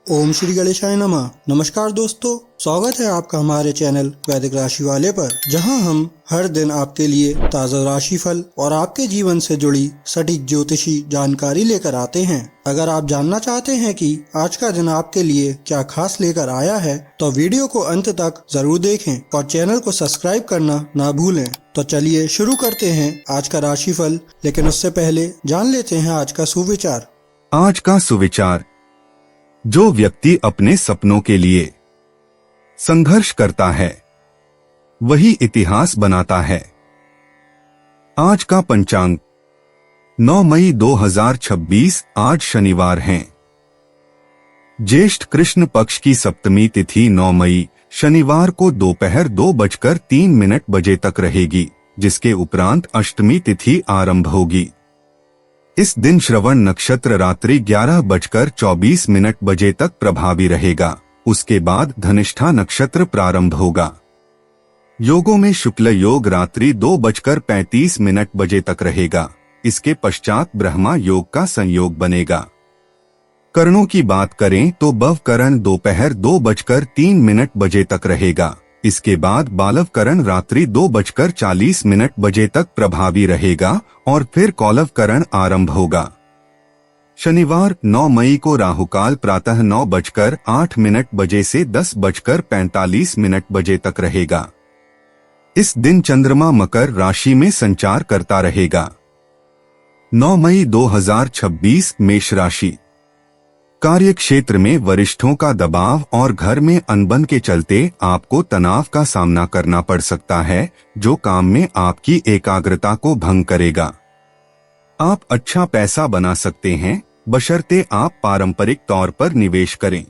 ओम श्री गणेशाय नमः। नमस्कार दोस्तों, स्वागत है आपका हमारे चैनल वैदिक राशि वाले पर, जहां हम हर दिन आपके लिए ताज़ा राशिफल और आपके जीवन से जुड़ी सटीक ज्योतिषी जानकारी लेकर आते हैं। अगर आप जानना चाहते हैं कि आज का दिन आपके लिए क्या खास लेकर आया है, तो वीडियो को अंत तक जरूर देखें और चैनल को सब्सक्राइब करना ना भूलें। तो चलिए शुरू करते हैं आज का राशिफल, लेकिन उससे पहले जान लेते हैं आज का सुविचार। आज का सुविचार: जो व्यक्ति अपने सपनों के लिए संघर्ष करता है वही इतिहास बनाता है। आज का पंचांग 9 मई 2026, आज शनिवार है। ज्येष्ठ कृष्ण पक्ष की सप्तमी तिथि 9 मई शनिवार को दोपहर 2:03 तक रहेगी, जिसके उपरांत अष्टमी तिथि आरंभ होगी। इस दिन श्रवण नक्षत्र रात्रि 11:24 तक प्रभावी रहेगा। उसके बाद धनिष्ठा नक्षत्र प्रारंभ होगा। योगों में शुक्ल योग रात्रि 2:35 तक रहेगा। इसके पश्चात ब्रह्मा योग का संयोग बनेगा। करणों की बात करें तो बव करण दोपहर 2:03 तक रहेगा। इसके बाद बालव करण रात्रि 2:40 तक प्रभावी रहेगा और फिर कौलव करण आरंभ होगा। शनिवार 9 मई को राहुकाल प्रातः 9:08 से 10:45 तक रहेगा। इस दिन चंद्रमा मकर राशि में संचार करता रहेगा। 9 मई 2026, मेष राशि। कार्य क्षेत्र में वरिष्ठों का दबाव और घर में अनबन के चलते आपको तनाव का सामना करना पड़ सकता है, जो काम में आपकी एकाग्रता को भंग करेगा। आप अच्छा पैसा बना सकते हैं, बशर्ते आप पारंपरिक तौर पर निवेश करें।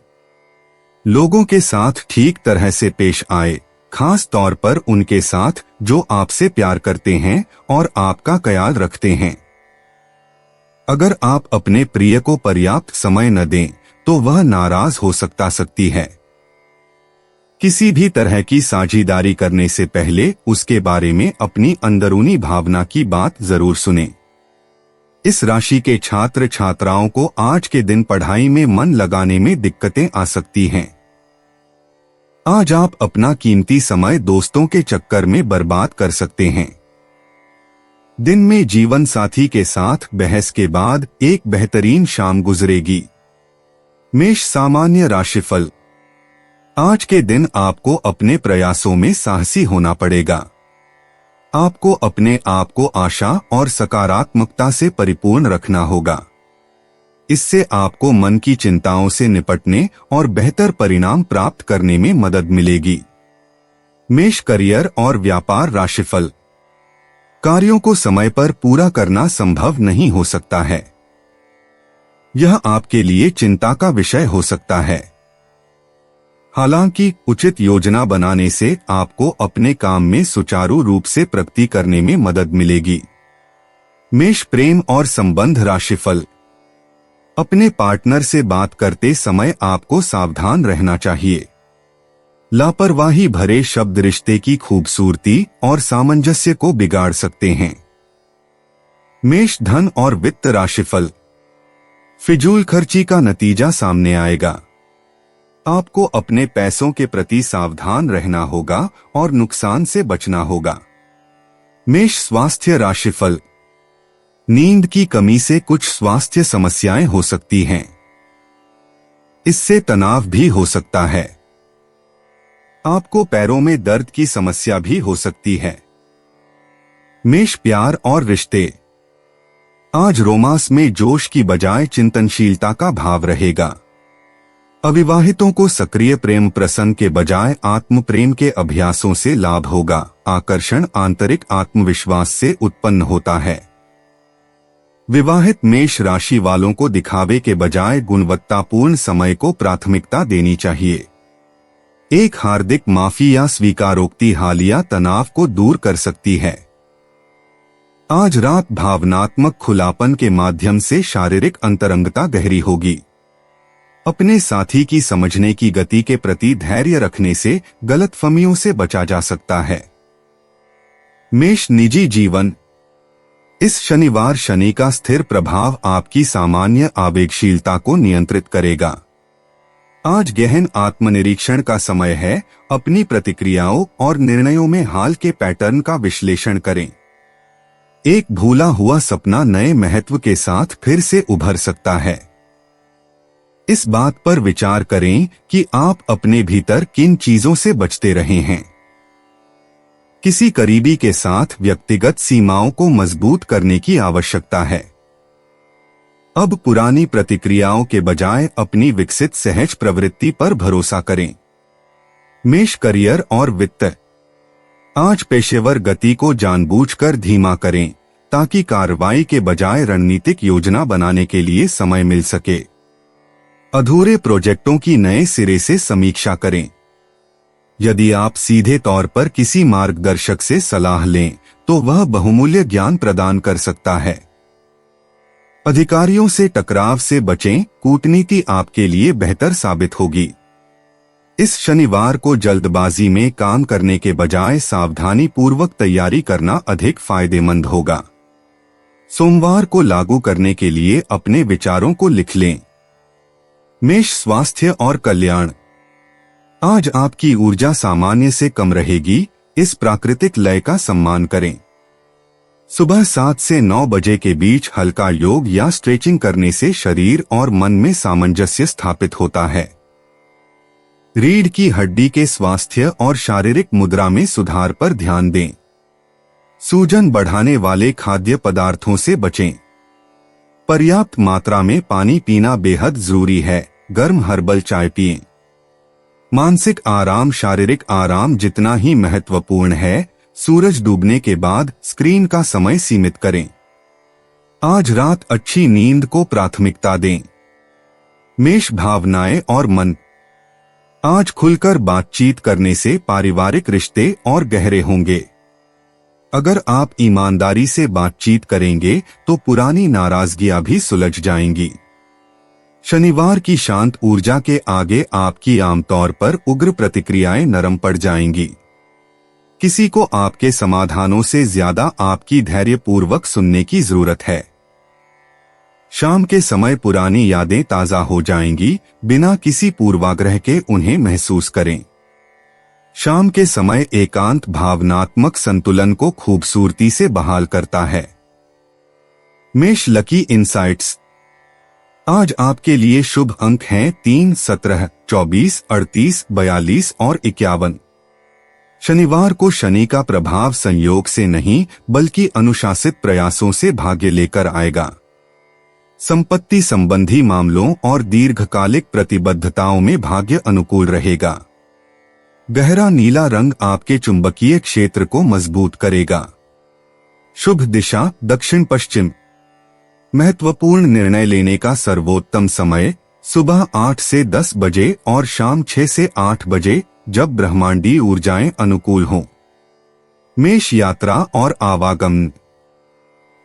लोगों के साथ ठीक तरह से पेश आए, खास तौर पर उनके साथ जो आपसे प्यार करते हैं और आपका ख्याल रखते हैं। अगर आप अपने प्रिय को पर्याप्त समय न दें तो वह नाराज हो सकती है। किसी भी तरह की साझेदारी करने से पहले उसके बारे में अपनी अंदरूनी भावना की बात जरूर सुनें। इस राशि के छात्र छात्राओं को आज के दिन पढ़ाई में मन लगाने में दिक्कतें आ सकती हैं। आज आप अपना कीमती समय दोस्तों के चक्कर में बर्बाद कर सकते हैं। दिन में जीवन साथी के साथ बहस के बाद एक बेहतरीन शाम गुजरेगी। मेष सामान्य राशिफल। आज के दिन आपको अपने प्रयासों में साहसी होना पड़ेगा। आपको अपने आप को आशा और सकारात्मकता से परिपूर्ण रखना होगा। इससे आपको मन की चिंताओं से निपटने और बेहतर परिणाम प्राप्त करने में मदद मिलेगी। मेष करियर और व्यापार राशिफल। कार्यों को समय पर पूरा करना संभव नहीं हो सकता है। यह आपके लिए चिंता का विषय हो सकता है। हालांकि उचित योजना बनाने से आपको अपने काम में सुचारू रूप से प्रगति करने में मदद मिलेगी। मेष प्रेम और संबंध राशिफल। अपने पार्टनर से बात करते समय आपको सावधान रहना चाहिए। लापरवाही भरे शब्द रिश्ते की खूबसूरती और सामंजस्य को बिगाड़ सकते हैं। मेष धन और वित्त राशिफल। फिजूल खर्ची का नतीजा सामने आएगा। आपको अपने पैसों के प्रति सावधान रहना होगा और नुकसान से बचना होगा। मेष स्वास्थ्य राशिफल। नींद की कमी से कुछ स्वास्थ्य समस्याएं हो सकती हैं। इससे तनाव भी हो सकता है। आपको पैरों में दर्द की समस्या भी हो सकती है। मेष प्यार और रिश्ते। आज रोमांस में जोश की बजाय चिंतनशीलता का भाव रहेगा। अविवाहितों को सक्रिय प्रेम प्रसंग के बजाय आत्म प्रेम के अभ्यासों से लाभ होगा। आकर्षण आंतरिक आत्मविश्वास से उत्पन्न होता है। विवाहित मेष राशि वालों को दिखावे के बजाय गुणवत्तापूर्ण समय को प्राथमिकता देनी चाहिए। एक हार्दिक माफी या स्वीकारोक्ति हालिया तनाव को दूर कर सकती है। आज रात भावनात्मक खुलापन के माध्यम से शारीरिक अंतरंगता गहरी होगी। अपने साथी की समझने की गति के प्रति धैर्य रखने से गलतफहमियों से बचा जा सकता है। मेष निजी जीवन। इस शनिवार शनि का स्थिर प्रभाव आपकी सामान्य आवेगशीलता को नियंत्रित करेगा। आज गहन आत्मनिरीक्षण का समय है। अपनी प्रतिक्रियाओं और निर्णयों में हाल के पैटर्न का विश्लेषण करें। एक भूला हुआ सपना नए महत्व के साथ फिर से उभर सकता है। इस बात पर विचार करें कि आप अपने भीतर किन चीजों से बचते रहे हैं। किसी करीबी के साथ व्यक्तिगत सीमाओं को मजबूत करने की आवश्यकता है। अब पुरानी प्रतिक्रियाओं के बजाय अपनी विकसित सहज प्रवृत्ति पर भरोसा करें। मेष करियर और वित्त। आज पेशेवर गति को जानबूझकर धीमा करें ताकि कार्रवाई के बजाय रणनीतिक योजना बनाने के लिए समय मिल सके। अधूरे प्रोजेक्टों की नए सिरे से समीक्षा करें। यदि आप सीधे तौर पर किसी मार्गदर्शक से सलाह लें तो वह बहुमूल्य ज्ञान प्रदान कर सकता है। अधिकारियों से टकराव से बचें, कूटनीति आपके लिए बेहतर साबित होगी। इस शनिवार को जल्दबाजी में काम करने के बजाय सावधानी पूर्वक तैयारी करना अधिक फायदेमंद होगा। सोमवार को लागू करने के लिए अपने विचारों को लिख लें। मेष स्वास्थ्य और कल्याण। आज आपकी ऊर्जा सामान्य से कम रहेगी। इस प्राकृतिक लय का सम्मान करें। सुबह 7 से 9 बजे के बीच हल्का योग या स्ट्रेचिंग करने से शरीर और मन में सामंजस्य स्थापित होता है। रीढ़ की हड्डी के स्वास्थ्य और शारीरिक मुद्रा में सुधार पर ध्यान दें। सूजन बढ़ाने वाले खाद्य पदार्थों से बचें। पर्याप्त मात्रा में पानी पीना बेहद जरूरी है। गर्म हर्बल चाय पिएं। मानसिक आराम शारीरिक आराम जितना ही महत्वपूर्ण है। सूरज डूबने के बाद स्क्रीन का समय सीमित करें। आज रात अच्छी नींद को प्राथमिकता दें। मेष भावनाएं और मन। आज खुलकर बातचीत करने से पारिवारिक रिश्ते और गहरे होंगे। अगर आप ईमानदारी से बातचीत करेंगे तो पुरानी नाराजगियां भी सुलझ जाएंगी। शनिवार की शांत ऊर्जा के आगे आपकी आमतौर पर उग्र प्रतिक्रियाएं नरम पड़ जाएंगी। किसी को आपके समाधानों से ज्यादा आपकी धैर्यपूर्वक सुनने की जरूरत है। शाम के समय पुरानी यादें ताजा हो जाएंगी। बिना किसी पूर्वाग्रह के उन्हें महसूस करें। शाम के समय एकांत भावनात्मक संतुलन को खूबसूरती से बहाल करता है। मेष लकी इनसाइट्स। आज आपके लिए शुभ अंक हैं 3, 17, 24, 38, 42 और 51। शनिवार को शनि का प्रभाव संयोग से नहीं बल्कि अनुशासित प्रयासों से भाग्य लेकर आएगा। संपत्ति संबंधी मामलों और दीर्घकालिक प्रतिबद्धताओं में भाग्य अनुकूल रहेगा। गहरा नीला रंग आपके चुंबकीय क्षेत्र को मजबूत करेगा। शुभ दिशा दक्षिण पश्चिम। महत्वपूर्ण निर्णय लेने का सर्वोत्तम समय सुबह 8 से 10 बजे और शाम 6 से 8 बजे जब ब्रह्मांडीय ऊर्जाएं अनुकूल हों। मेष यात्रा और आवागमन।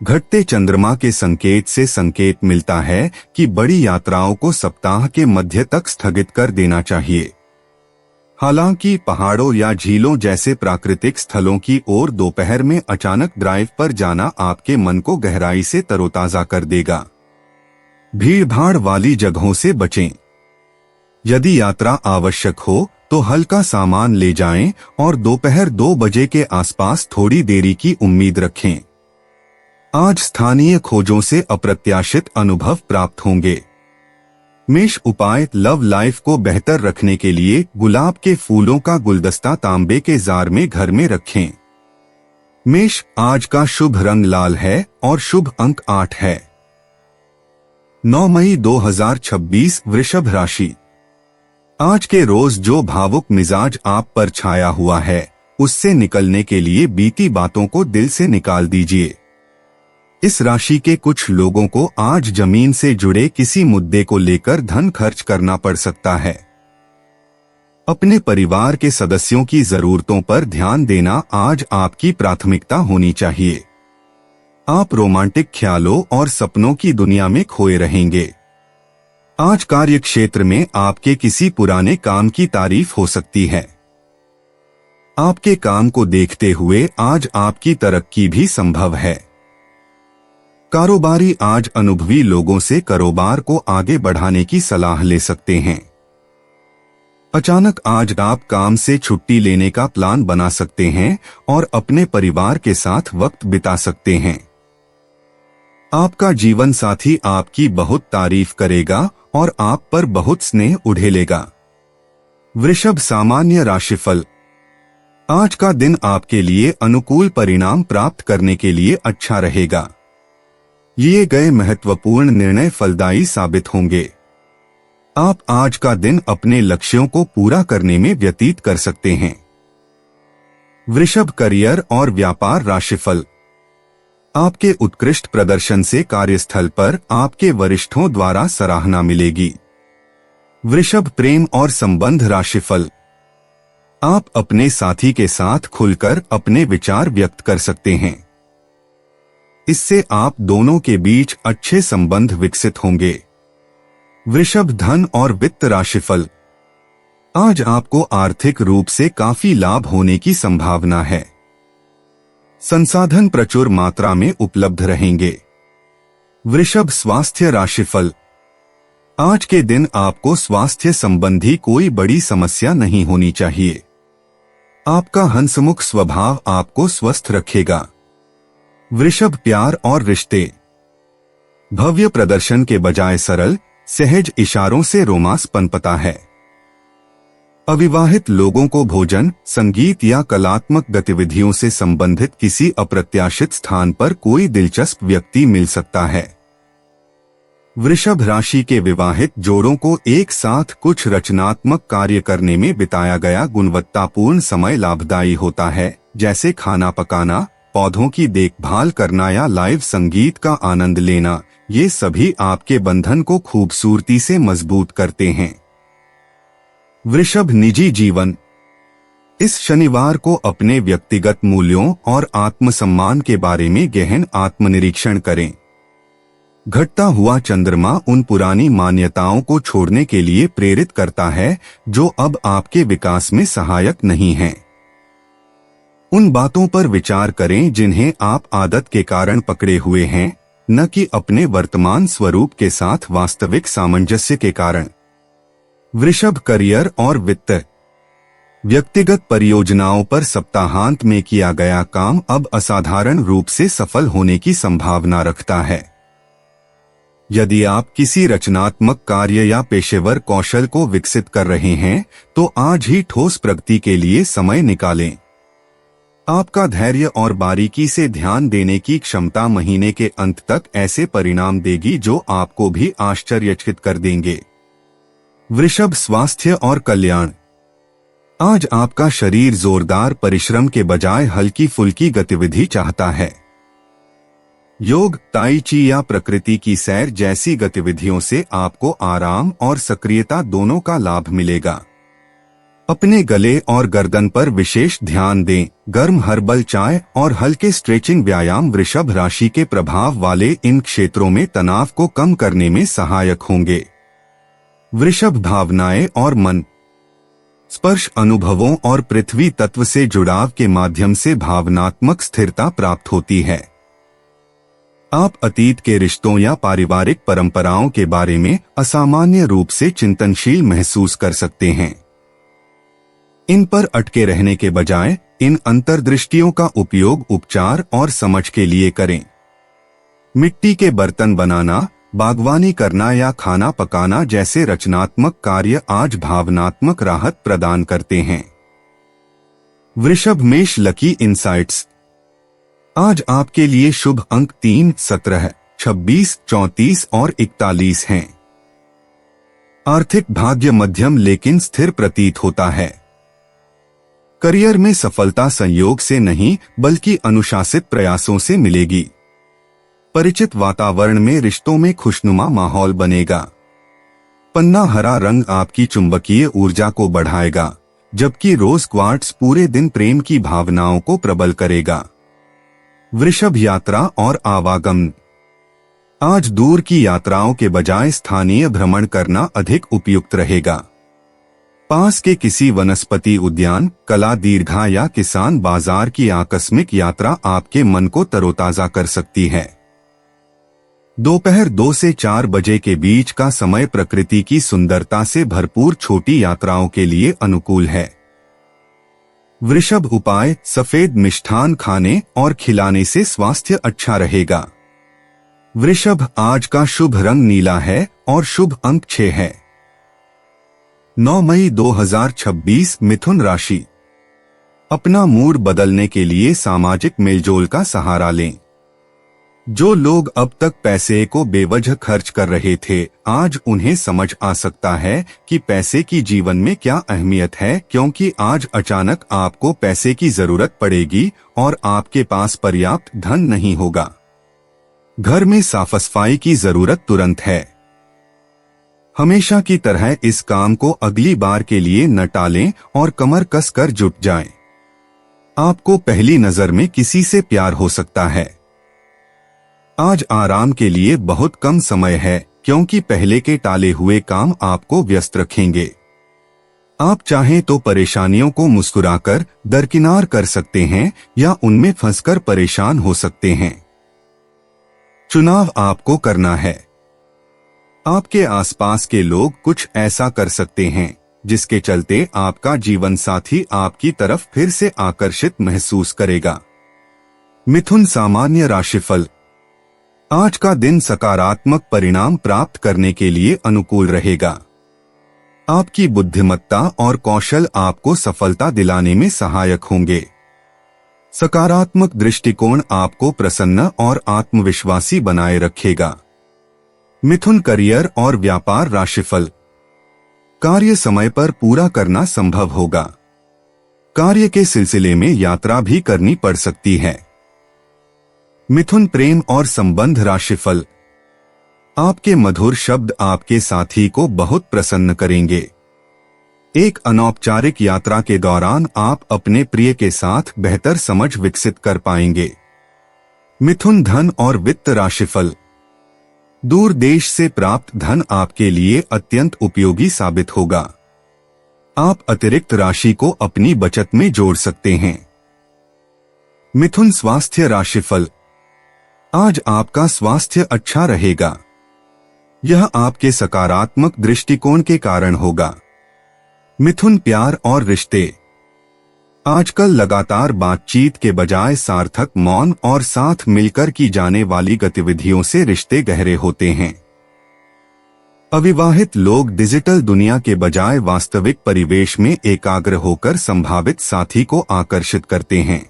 घटते चंद्रमा के संकेत से संकेत मिलता है कि बड़ी यात्राओं को सप्ताह के मध्य तक स्थगित कर देना चाहिए। हालांकि पहाड़ों या झीलों जैसे प्राकृतिक स्थलों की ओर दोपहर में अचानक ड्राइव पर जाना आपके मन को गहराई से तरोताजा कर देगा। भीड़भाड़ वाली जगहों से बचें। यदि यात्रा आवश्यक हो तो हल्का सामान ले जाएं और दोपहर 2 बजे के आसपास थोड़ी देरी की उम्मीद रखें। आज स्थानीय खोजों से अप्रत्याशित अनुभव प्राप्त होंगे। मेष उपाय लव लाइफ को बेहतर रखने के लिए गुलाब के फूलों का गुलदस्ता तांबे के जार में घर में रखें। मेष आज का शुभ रंग लाल है और शुभ अंक 8 है। 9 मई 2026 वृषभ राशि। आज के रोज जो भावुक मिजाज आप पर छाया हुआ है उससे निकलने के लिए बीती बातों को दिल से निकाल दीजिए। इस राशि के कुछ लोगों को आज जमीन से जुड़े किसी मुद्दे को लेकर धन खर्च करना पड़ सकता है। अपने परिवार के सदस्यों की जरूरतों पर ध्यान देना आज आपकी प्राथमिकता होनी चाहिए। आप रोमांटिक ख्यालों और सपनों की दुनिया में खोए रहेंगे। आज कार्य क्षेत्र में आपके किसी पुराने काम की तारीफ हो सकती है। आपके काम को देखते हुए आज आपकी तरक्की भी संभव है। कारोबारी आज अनुभवी लोगों से कारोबार को आगे बढ़ाने की सलाह ले सकते हैं। अचानक आज आप काम से छुट्टी लेने का प्लान बना सकते हैं और अपने परिवार के साथ वक्त बिता सकते हैं। आपका जीवन साथी आपकी बहुत तारीफ करेगा और आप पर बहुत स्नेह उड़ेलेगा। वृषभ सामान्य राशिफल। आज का दिन आपके लिए अनुकूल परिणाम प्राप्त करने के लिए अच्छा रहेगा। लिए गए महत्वपूर्ण निर्णय फलदायी साबित होंगे। आप आज का दिन अपने लक्ष्यों को पूरा करने में व्यतीत कर सकते हैं। वृषभ करियर और व्यापार राशिफल। आपके उत्कृष्ट प्रदर्शन से कार्यस्थल पर आपके वरिष्ठों द्वारा सराहना मिलेगी। वृषभ प्रेम और संबंध राशिफल। आप अपने साथी के साथ खुलकर अपने विचार व्यक्त कर सकते हैं। इससे आप दोनों के बीच अच्छे संबंध विकसित होंगे। वृषभ धन और वित्त राशिफल। आज आपको आर्थिक रूप से काफी लाभ होने की संभावना है। संसाधन प्रचुर मात्रा में उपलब्ध रहेंगे। वृषभ स्वास्थ्य राशिफल। आज के दिन आपको स्वास्थ्य संबंधी कोई बड़ी समस्या नहीं होनी चाहिए। आपका हंसमुख स्वभाव आपको स्वस्थ रखेगा। वृषभ प्यार और रिश्ते। भव्य प्रदर्शन के बजाय सरल सहज इशारों से रोमांस पनपता है। अविवाहित लोगों को भोजन, संगीत या कलात्मक गतिविधियों से संबंधित किसी अप्रत्याशित स्थान पर कोई दिलचस्प व्यक्ति मिल सकता है। वृषभ राशि के विवाहित जोड़ों को एक साथ कुछ रचनात्मक कार्य करने में बिताया गया गुणवत्तापूर्ण समय लाभदायी होता है, जैसे खाना पकाना, पौधों की देखभाल करना या लाइव संगीत का आनंद लेना। ये सभी आपके बंधन को खूबसूरती से मजबूत करते हैं। वृषभ निजी जीवन। इस शनिवार को अपने व्यक्तिगत मूल्यों और आत्मसम्मान के बारे में गहन आत्मनिरीक्षण करें। घटता हुआ चंद्रमा उन पुरानी मान्यताओं को छोड़ने के लिए प्रेरित करता है जो अब आपके विकास में सहायक नहीं हैं। उन बातों पर विचार करें जिन्हें आप आदत के कारण पकड़े हुए हैं, न कि अपने वर्तमान स्वरूप के साथ वास्तविक सामंजस्य के कारण। वृषभ करियर और वित्त। व्यक्तिगत परियोजनाओं पर सप्ताहांत में किया गया काम अब असाधारण रूप से सफल होने की संभावना रखता है। यदि आप किसी रचनात्मक कार्य या पेशेवर कौशल को विकसित कर रहे हैं, तो आज ही ठोस प्रगति के लिए समय निकालें। आपका धैर्य और बारीकी से ध्यान देने की क्षमता महीने के अंत तक ऐसे परिणाम देगी जो आपको भी आश्चर्यचकित कर देंगे। वृषभ स्वास्थ्य और कल्याण। आज आपका शरीर जोरदार परिश्रम के बजाय हल्की फुल्की गतिविधि चाहता है। योग, ताई ची या प्रकृति की सैर जैसी गतिविधियों से आपको आराम और सक्रियता दोनों का लाभ मिलेगा। अपने गले और गर्दन पर विशेष ध्यान दें। गर्म हर्बल चाय और हल्के स्ट्रेचिंग व्यायाम वृषभ राशि के प्रभाव वाले इन क्षेत्रों में तनाव को कम करने में सहायक होंगे। वृषभ भावनाएं और मन। स्पर्श अनुभवों और पृथ्वी तत्व से जुड़ाव के माध्यम से भावनात्मक स्थिरता प्राप्त होती है। आप अतीत के रिश्तों या पारिवारिक परंपराओं के बारे में असामान्य रूप से चिंतनशील महसूस कर सकते हैं। इन पर अटके रहने के बजाय इन अंतर्दृष्टियों का उपयोग उपचार और समझ के लिए करें। मिट्टी के बर्तन बनाना, बागवानी करना या खाना पकाना जैसे रचनात्मक कार्य आज भावनात्मक राहत प्रदान करते हैं। वृषभ मेष लकी इंसाइट्स। आज आपके लिए शुभ अंक 3, 17, 26, 34 और 41 हैं। आर्थिक भाग्य मध्यम लेकिन स्थिर प्रतीत होता है। करियर में सफलता संयोग से नहीं बल्कि अनुशासित प्रयासों से मिलेगी। परिचित वातावरण में रिश्तों में खुशनुमा माहौल बनेगा। पन्ना हरा रंग आपकी चुंबकीय ऊर्जा को बढ़ाएगा, जबकि रोज क्वार्ट्स पूरे दिन प्रेम की भावनाओं को प्रबल करेगा। वृषभ यात्रा और आवागमन। आज दूर की यात्राओं के बजाय स्थानीय भ्रमण करना अधिक उपयुक्त रहेगा। पास के किसी वनस्पति उद्यान, कला दीर्घा या किसान बाजार की आकस्मिक यात्रा आपके मन को तरोताजा कर सकती है। दोपहर 2 से 4 बजे के बीच का समय प्रकृति की सुंदरता से भरपूर छोटी यात्राओं के लिए अनुकूल है। वृषभ उपाय, सफेद मिष्ठान खाने और खिलाने से स्वास्थ्य अच्छा रहेगा। वृषभ, आज का शुभ रंग नीला है और शुभ अंक 6 है। 9 मई 2026 मिथुन राशि। अपना मूड बदलने के लिए सामाजिक मेलजोल का सहारा लें। जो लोग अब तक पैसे को बेवजह खर्च कर रहे थे, आज उन्हें समझ आ सकता है कि पैसे की जीवन में क्या अहमियत है, क्योंकि आज अचानक आपको पैसे की जरूरत पड़ेगी और आपके पास पर्याप्त धन नहीं होगा। घर में साफ सफाई की जरूरत तुरंत है। हमेशा की तरह इस काम को अगली बार के लिए न टालें और कमर कसकर जुट जाएं। आपको पहली नजर में किसी से प्यार हो सकता है। आज आराम के लिए बहुत कम समय है, क्योंकि पहले के टाले हुए काम आपको व्यस्त रखेंगे। आप चाहें तो परेशानियों को मुस्कुराकर दरकिनार कर सकते हैं या उनमें फंसकर परेशान हो सकते हैं। चुनाव आपको करना है। आपके आसपास के लोग कुछ ऐसा कर सकते हैं जिसके चलते आपका जीवन साथी आपकी तरफ फिर से आकर्षित महसूस करेगा। मिथुन सामान्य राशिफल। आज का दिन सकारात्मक परिणाम प्राप्त करने के लिए अनुकूल रहेगा। आपकी बुद्धिमत्ता और कौशल आपको सफलता दिलाने में सहायक होंगे। सकारात्मक दृष्टिकोण आपको प्रसन्न और आत्मविश्वासी बनाए रखेगा। मिथुन करियर और व्यापार राशिफल। कार्य समय पर पूरा करना संभव होगा। कार्य के सिलसिले में यात्रा भी करनी पड़ सकती है। मिथुन प्रेम और संबंध राशिफल। आपके मधुर शब्द आपके साथी को बहुत प्रसन्न करेंगे। एक अनौपचारिक यात्रा के दौरान आप अपने प्रिय के साथ बेहतर समझ विकसित कर पाएंगे। मिथुन धन और वित्त राशिफल। दूर देश से प्राप्त धन आपके लिए अत्यंत उपयोगी साबित होगा। आप अतिरिक्त राशि को अपनी बचत में जोड़ सकते हैं। मिथुन स्वास्थ्य राशिफल। आज आपका स्वास्थ्य अच्छा रहेगा। यह आपके सकारात्मक दृष्टिकोण के कारण होगा। मिथुन प्यार और रिश्ते। आजकल लगातार बातचीत के बजाय सार्थक मौन और साथ मिलकर की जाने वाली गतिविधियों से रिश्ते गहरे होते हैं। अविवाहित लोग डिजिटल दुनिया के बजाय वास्तविक परिवेश में एकाग्र होकर संभावित साथी को आकर्षित करते हैं।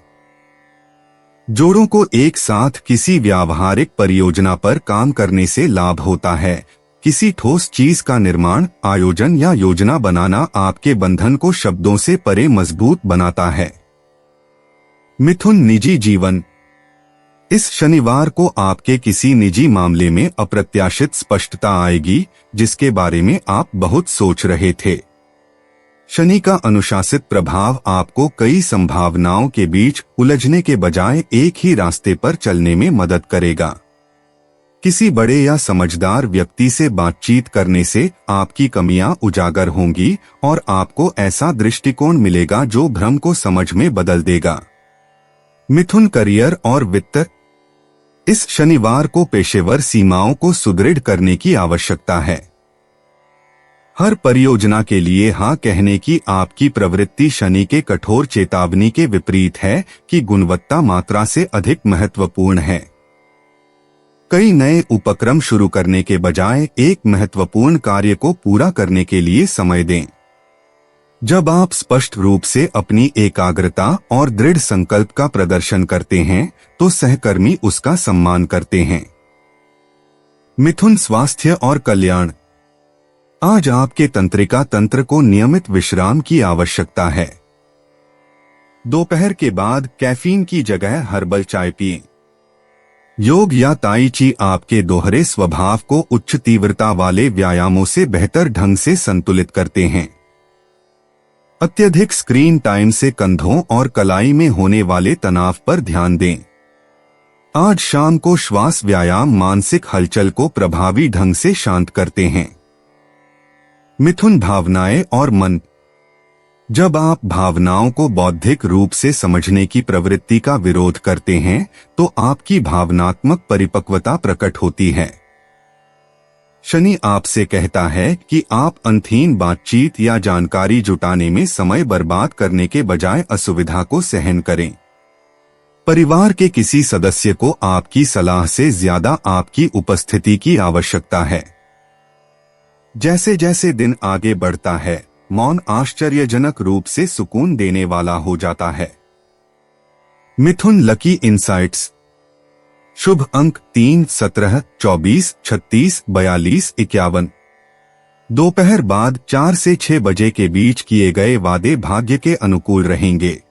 जोड़ों को एक साथ किसी व्यावहारिक परियोजना पर काम करने से लाभ होता है। किसी ठोस चीज का निर्माण, आयोजन या योजना बनाना आपके बंधन को शब्दों से परे मजबूत बनाता है। मिथुन निजी जीवन। इस शनिवार को आपके किसी निजी मामले में अप्रत्याशित स्पष्टता आएगी, जिसके बारे में आप बहुत सोच रहे थे। शनि का अनुशासित प्रभाव आपको कई संभावनाओं के बीच उलझने के बजाय एक ही रास्ते पर चलने में मदद करेगा। किसी बड़े या समझदार व्यक्ति से बातचीत करने से आपकी कमियां उजागर होंगी और आपको ऐसा दृष्टिकोण मिलेगा जो भ्रम को समझ में बदल देगा। मिथुन करियर और वित्त। इस शनिवार को पेशेवर सीमाओं को सुदृढ़ करने की आवश्यकता है। हर परियोजना के लिए हाँ कहने की आपकी प्रवृत्ति शनि के कठोर चेतावनी के विपरीत है कि गुणवत्ता मात्रा से अधिक महत्वपूर्ण है। कई नए उपक्रम शुरू करने के बजाय एक महत्वपूर्ण कार्य को पूरा करने के लिए समय दें। जब आप स्पष्ट रूप से अपनी एकाग्रता और दृढ़ संकल्प का प्रदर्शन करते हैं, तो सहकर्मी उसका सम्मान करते हैं। मिथुन स्वास्थ्य और कल्याण। आज आपके तंत्रिका तंत्र को नियमित विश्राम की आवश्यकता है। दोपहर के बाद कैफीन की जगह हर्बल चाय पिएं। योग या ताई ची आपके दोहरे स्वभाव को उच्च तीव्रता वाले व्यायामों से बेहतर ढंग से संतुलित करते हैं। अत्यधिक स्क्रीन टाइम से कंधों और कलाई में होने वाले तनाव पर ध्यान दें। आज शाम को श्वास व्यायाम मानसिक हलचल को प्रभावी ढंग से शांत करते हैं। मिथुन भावनाएं और मन। जब आप भावनाओं को बौद्धिक रूप से समझने की प्रवृत्ति का विरोध करते हैं, तो आपकी भावनात्मक परिपक्वता प्रकट होती है। शनि आपसे कहता है कि आप अनथीन बातचीत या जानकारी जुटाने में समय बर्बाद करने के बजाय असुविधा को सहन करें। परिवार के किसी सदस्य को आपकी सलाह से ज्यादा आपकी उपस्थिति की आवश्यकता है। जैसे जैसे दिन आगे बढ़ता है, मौन आश्चर्यजनक रूप से सुकून देने वाला हो जाता है। मिथुन लकी इनसाइट्स। शुभ अंक 3, 17, 24, 36, 42, 51। दोपहर बाद 4 से 6 बजे के बीच किए गए वादे भाग्य के अनुकूल रहेंगे।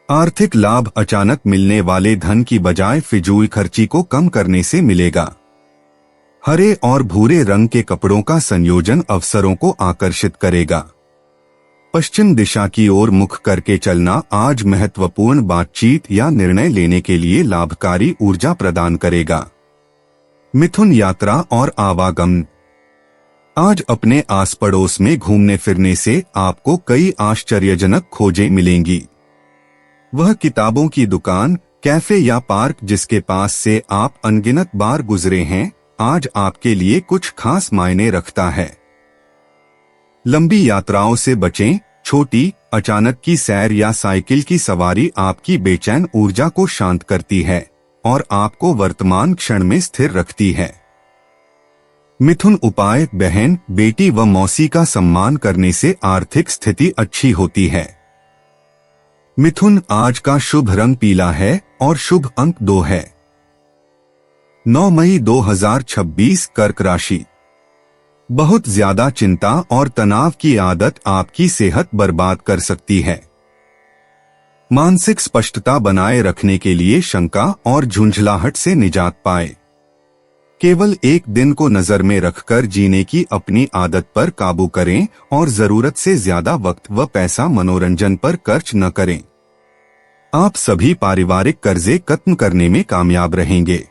आर्थिक लाभ अचानक मिलने वाले धन की बजाय फिजूल खर्ची को कम करने से मिलेगा। हरे और भूरे रंग के कपड़ों का संयोजन अवसरों को आकर्षित करेगा। पश्चिम दिशा की ओर मुख करके चलना आज महत्वपूर्ण बातचीत या निर्णय लेने के लिए लाभकारी ऊर्जा प्रदान करेगा। मिथुन यात्रा और आवागमन। आज अपने आस पड़ोस में घूमने फिरने से आपको कई आश्चर्यजनक खोजें मिलेंगी। वह किताबों की दुकान, कैफे या पार्क जिसके पास से आप अनगिनत बार गुजरे हैं, आज आपके लिए कुछ खास मायने रखता है। लंबी यात्राओं से बचें। छोटी, अचानक की सैर या साइकिल की सवारी आपकी बेचैन ऊर्जा को शांत करती है और आपको वर्तमान क्षण में स्थिर रखती है। मिथुन उपाय। बहन, बेटी व मौसी का सम्मान करने से आर्थिक स्थिति अच्छी होती है। मिथुन आज का शुभ रंग पीला है और शुभ अंक 2 है। 9 मई 2026 कर्क राशि। बहुत ज्यादा चिंता और तनाव की आदत आपकी सेहत बर्बाद कर सकती है। मानसिक स्पष्टता बनाए रखने के लिए शंका और झुंझलाहट से निजात पाए। केवल एक दिन को नजर में रखकर जीने की अपनी आदत पर काबू करें और जरूरत से ज्यादा वक्त व पैसा मनोरंजन पर खर्च न करें। आप सभी पारिवारिक कर्जे खत्म करने में कामयाब रहेंगे।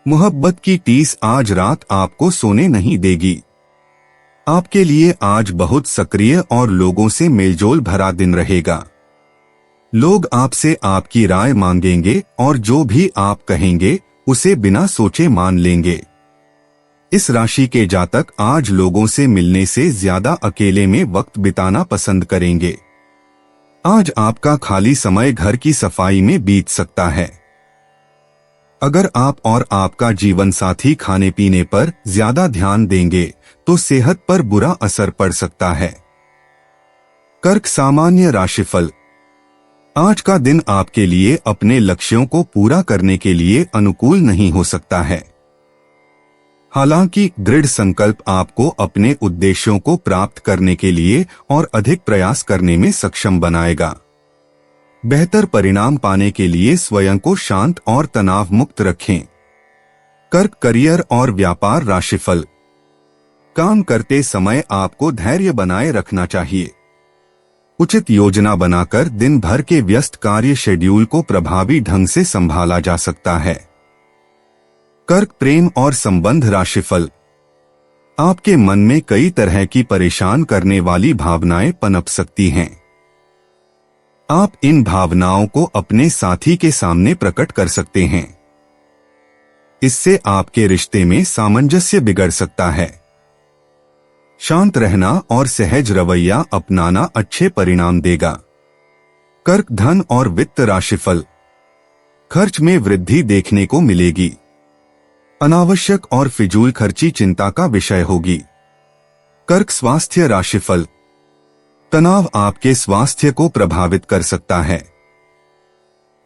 मोहब्बत की टीस आज रात आपको सोने नहीं देगी। आपके लिए आज बहुत सक्रिय और लोगों से मेलजोल भरा दिन रहेगा। लोग आपसे आपकी राय मांगेंगे और जो भी आप कहेंगे उसे बिना सोचे मान लेंगे। इस राशि के जातक आज लोगों से मिलने से ज्यादा अकेले में वक्त बिताना पसंद करेंगे। आज आपका खाली समय घर की सफाई में बीत सकता है। अगर आप और आपका जीवन साथी खाने पीने पर ज्यादा ध्यान देंगे तो सेहत पर बुरा असर पड़ सकता है। कर्क सामान्य राशिफल। आज का दिन आपके लिए अपने लक्ष्यों को पूरा करने के लिए अनुकूल नहीं हो सकता है। हालांकि दृढ़ संकल्प आपको अपने उद्देश्यों को प्राप्त करने के लिए और अधिक प्रयास करने में सक्षम बनाएगा। बेहतर परिणाम पाने के लिए स्वयं को शांत और तनाव मुक्त रखें। कर्क करियर और व्यापार राशिफल। काम करते समय आपको धैर्य बनाए रखना चाहिए। उचित योजना बनाकर दिन भर के व्यस्त कार्य शेड्यूल को प्रभावी ढंग से संभाला जा सकता है। कर्क प्रेम और संबंध राशिफल। आपके मन में कई तरह की परेशान करने वाली भावनाएं पनप सकती हैं। आप इन भावनाओं को अपने साथी के सामने प्रकट कर सकते हैं। इससे आपके रिश्ते में सामंजस्य बिगड़ सकता है। शांत रहना और सहज रवैया अपनाना अच्छे परिणाम देगा। कर्क धन और वित्त राशिफल। खर्च में वृद्धि देखने को मिलेगी। अनावश्यक और फिजूल खर्ची चिंता का विषय होगी। कर्क स्वास्थ्य राशिफल। तनाव आपके स्वास्थ्य को प्रभावित कर सकता है।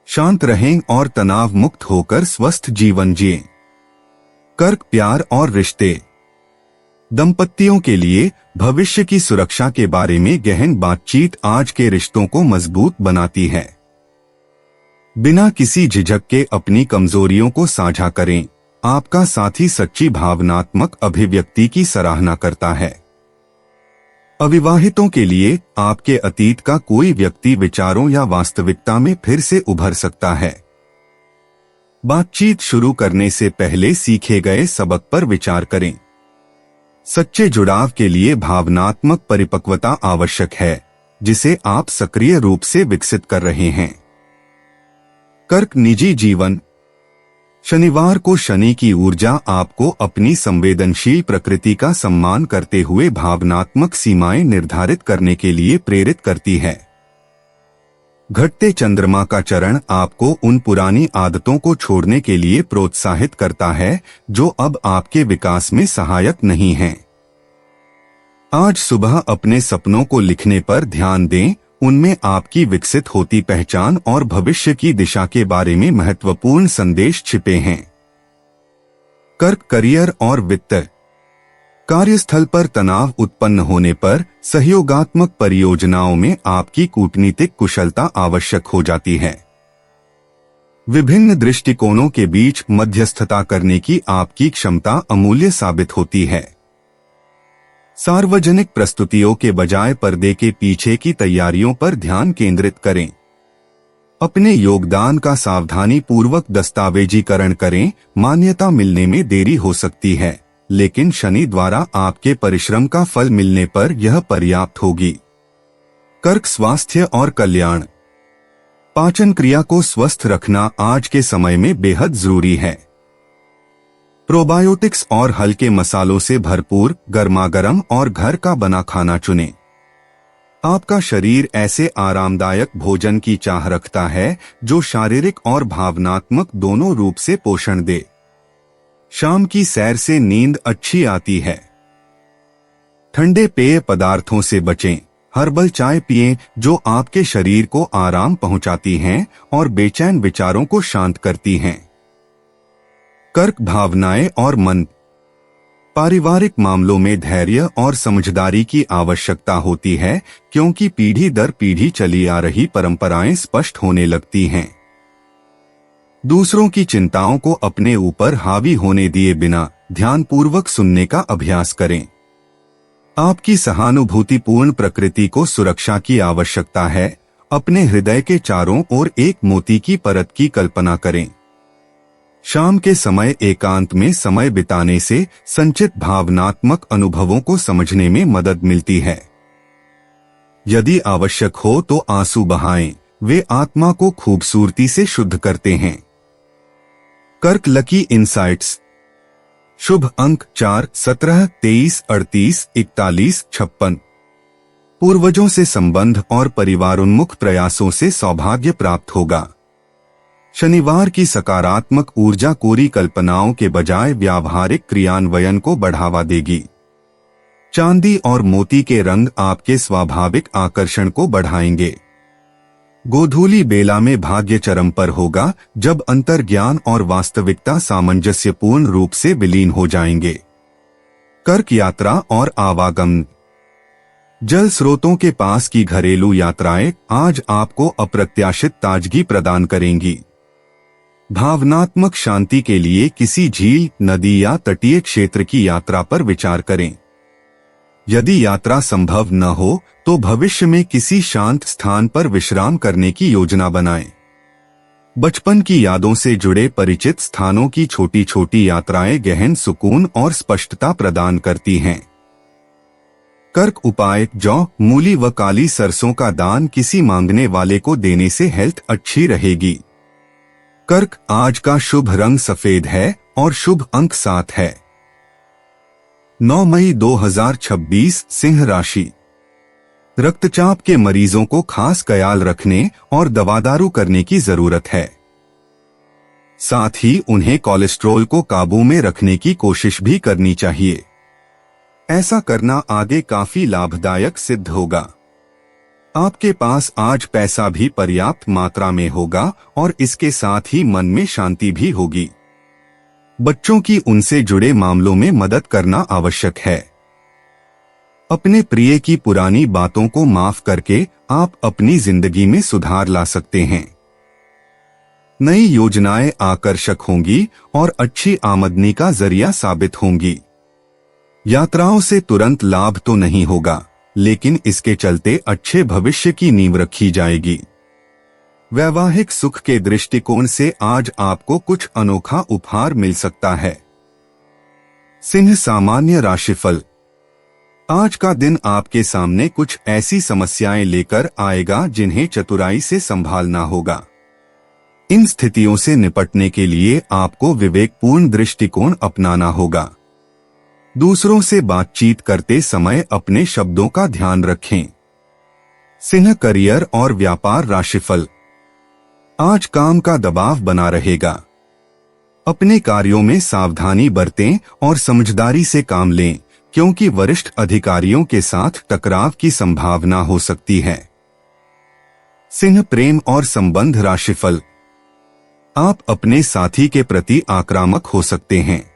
शांत रहें और तनाव मुक्त होकर स्वस्थ जीवन जिएं। कर्क प्यार और रिश्ते। दंपतियों के लिए भविष्य की सुरक्षा के बारे में गहन बातचीत आज के रिश्तों को मजबूत बनाती है। बिना किसी झिझक के अपनी कमजोरियों को साझा करें। आपका साथी सच्ची भावनात्मक अभिव्यक्ति की सराहना करता है। अविवाहितों के लिए आपके अतीत का कोई व्यक्ति विचारों या वास्तविकता में फिर से उभर सकता है। बातचीत शुरू करने से पहले सीखे गए सबक पर विचार करें। सच्चे जुड़ाव के लिए भावनात्मक परिपक्वता आवश्यक है, जिसे आप सक्रिय रूप से विकसित कर रहे हैं। कर्क निजी जीवन। शनिवार को शनि की ऊर्जा आपको अपनी संवेदनशील प्रकृति का सम्मान करते हुए भावनात्मक सीमाएं निर्धारित करने के लिए प्रेरित करती है। घटते चंद्रमा का चरण आपको उन पुरानी आदतों को छोड़ने के लिए प्रोत्साहित करता है जो अब आपके विकास में सहायक नहीं हैं। आज सुबह अपने सपनों को लिखने पर ध्यान दें, उनमें आपकी विकसित होती पहचान और भविष्य की दिशा के बारे में महत्वपूर्ण संदेश छिपे हैं। कर्क, करियर और वित्त। कार्यस्थल पर तनाव उत्पन्न होने पर सहयोगात्मक परियोजनाओं में आपकी कूटनीतिक कुशलता आवश्यक हो जाती है। विभिन्न दृष्टिकोणों के बीच मध्यस्थता करने की आपकी क्षमता अमूल्य साबित होती है। सार्वजनिक प्रस्तुतियों के बजाय पर्दे के पीछे की तैयारियों पर ध्यान केंद्रित करें। अपने योगदान का सावधानी पूर्वक दस्तावेजीकरण करें। मान्यता मिलने में देरी हो सकती है, लेकिन शनि द्वारा आपके परिश्रम का फल मिलने पर यह पर्याप्त होगी। कर्क, स्वास्थ्य और कल्याण। पाचन क्रिया को स्वस्थ रखना आज के समय में बेहद जरूरी है। प्रोबायोटिक्स और हल्के मसालों से भरपूर गर्मागर्म और घर का बना खाना चुनें। आपका शरीर ऐसे आरामदायक भोजन की चाह रखता है जो शारीरिक और भावनात्मक दोनों रूप से पोषण दे। शाम की सैर से नींद अच्छी आती है। ठंडे पेय पदार्थों से बचें। हर्बल चाय पिएं जो आपके शरीर को आराम पहुंचाती हैं और बेचैन विचारों को शांत करती हैं। कर्क, भावनाएं और मन। पारिवारिक मामलों में धैर्य और समझदारी की आवश्यकता होती है, क्योंकि पीढ़ी दर पीढ़ी चली आ रही परंपराएं स्पष्ट होने लगती हैं। दूसरों की चिंताओं को अपने ऊपर हावी होने दिए बिना ध्यानपूर्वक सुनने का अभ्यास करें। आपकी सहानुभूतिपूर्ण प्रकृति को सुरक्षा की आवश्यकता है। अपने हृदय के चारों ओर एक मोती की परत की कल्पना करें। शाम के समय एकांत में समय बिताने से संचित भावनात्मक अनुभवों को समझने में मदद मिलती है। यदि आवश्यक हो तो आंसू बहाएं, वे आत्मा को खूबसूरती से शुद्ध करते हैं। कर्क, लकी इनसाइट्स। शुभ अंक 4, 17, 23, 38, 41, 56। पूर्वजों से संबंध और परिवारोन्मुख प्रयासों से सौभाग्य प्राप्त होगा। शनिवार की सकारात्मक ऊर्जा कोरी कल्पनाओं के बजाय व्यावहारिक क्रियान्वयन को बढ़ावा देगी। चांदी और मोती के रंग आपके स्वाभाविक आकर्षण को बढ़ाएंगे। गोधूली बेला में भाग्य चरम पर होगा, जब अंतर्ज्ञान और वास्तविकता सामंजस्यपूर्ण रूप से विलीन हो जाएंगे। कर्क, यात्रा और आवागमन। जल स्रोतों के पास की घरेलू यात्राएं आज आपको अप्रत्याशित ताजगी प्रदान करेंगी। भावनात्मक शांति के लिए किसी झील, नदी या तटीय क्षेत्र की यात्रा पर विचार करें। यदि यात्रा संभव न हो तो भविष्य में किसी शांत स्थान पर विश्राम करने की योजना बनाएं। बचपन की यादों से जुड़े परिचित स्थानों की छोटी छोटी यात्राएं गहन सुकून और स्पष्टता प्रदान करती हैं। कर्क, उपाय। जौ, मूली व काली सरसों का दान किसी मांगने वाले को देने से हेल्थ अच्छी रहेगी। कर्क, आज का शुभ रंग सफेद है और शुभ अंक 7 है। 9 मई 2026, सिंह राशि। रक्तचाप के मरीजों को खास ख्याल रखने और दवादारू करने की जरूरत है। साथ ही उन्हें कोलेस्ट्रॉल को काबू में रखने की कोशिश भी करनी चाहिए। ऐसा करना आगे काफी लाभदायक सिद्ध होगा। आपके पास आज पैसा भी पर्याप्त मात्रा में होगा और इसके साथ ही मन में शांति भी होगी। बच्चों की उनसे जुड़े मामलों में मदद करना आवश्यक है। अपने प्रिय की पुरानी बातों को माफ करके आप अपनी जिंदगी में सुधार ला सकते हैं। नई योजनाएं आकर्षक होंगी और अच्छी आमदनी का जरिया साबित होंगी। यात्राओं से तुरंत लाभ तो नहीं होगा, लेकिन इसके चलते अच्छे भविष्य की नींव रखी जाएगी। वैवाहिक सुख के दृष्टिकोण से आज आपको कुछ अनोखा उपहार मिल सकता है। सिंह, सामान्य राशिफल। आज का दिन आपके सामने कुछ ऐसी समस्याएं लेकर आएगा जिन्हें चतुराई से संभालना होगा। इन स्थितियों से निपटने के लिए आपको विवेकपूर्ण दृष्टिकोण अपनाना होगा। दूसरों से बातचीत करते समय अपने शब्दों का ध्यान रखें। सिंह करियर और व्यापार राशिफल। आज काम का दबाव बना रहेगा। अपने कार्यों में सावधानी बरतें और समझदारी से काम लें, क्योंकि वरिष्ठ अधिकारियों के साथ टकराव की संभावना हो सकती है। सिंह प्रेम और संबंध राशिफल। आप अपने साथी के प्रति आक्रामक हो सकते हैं।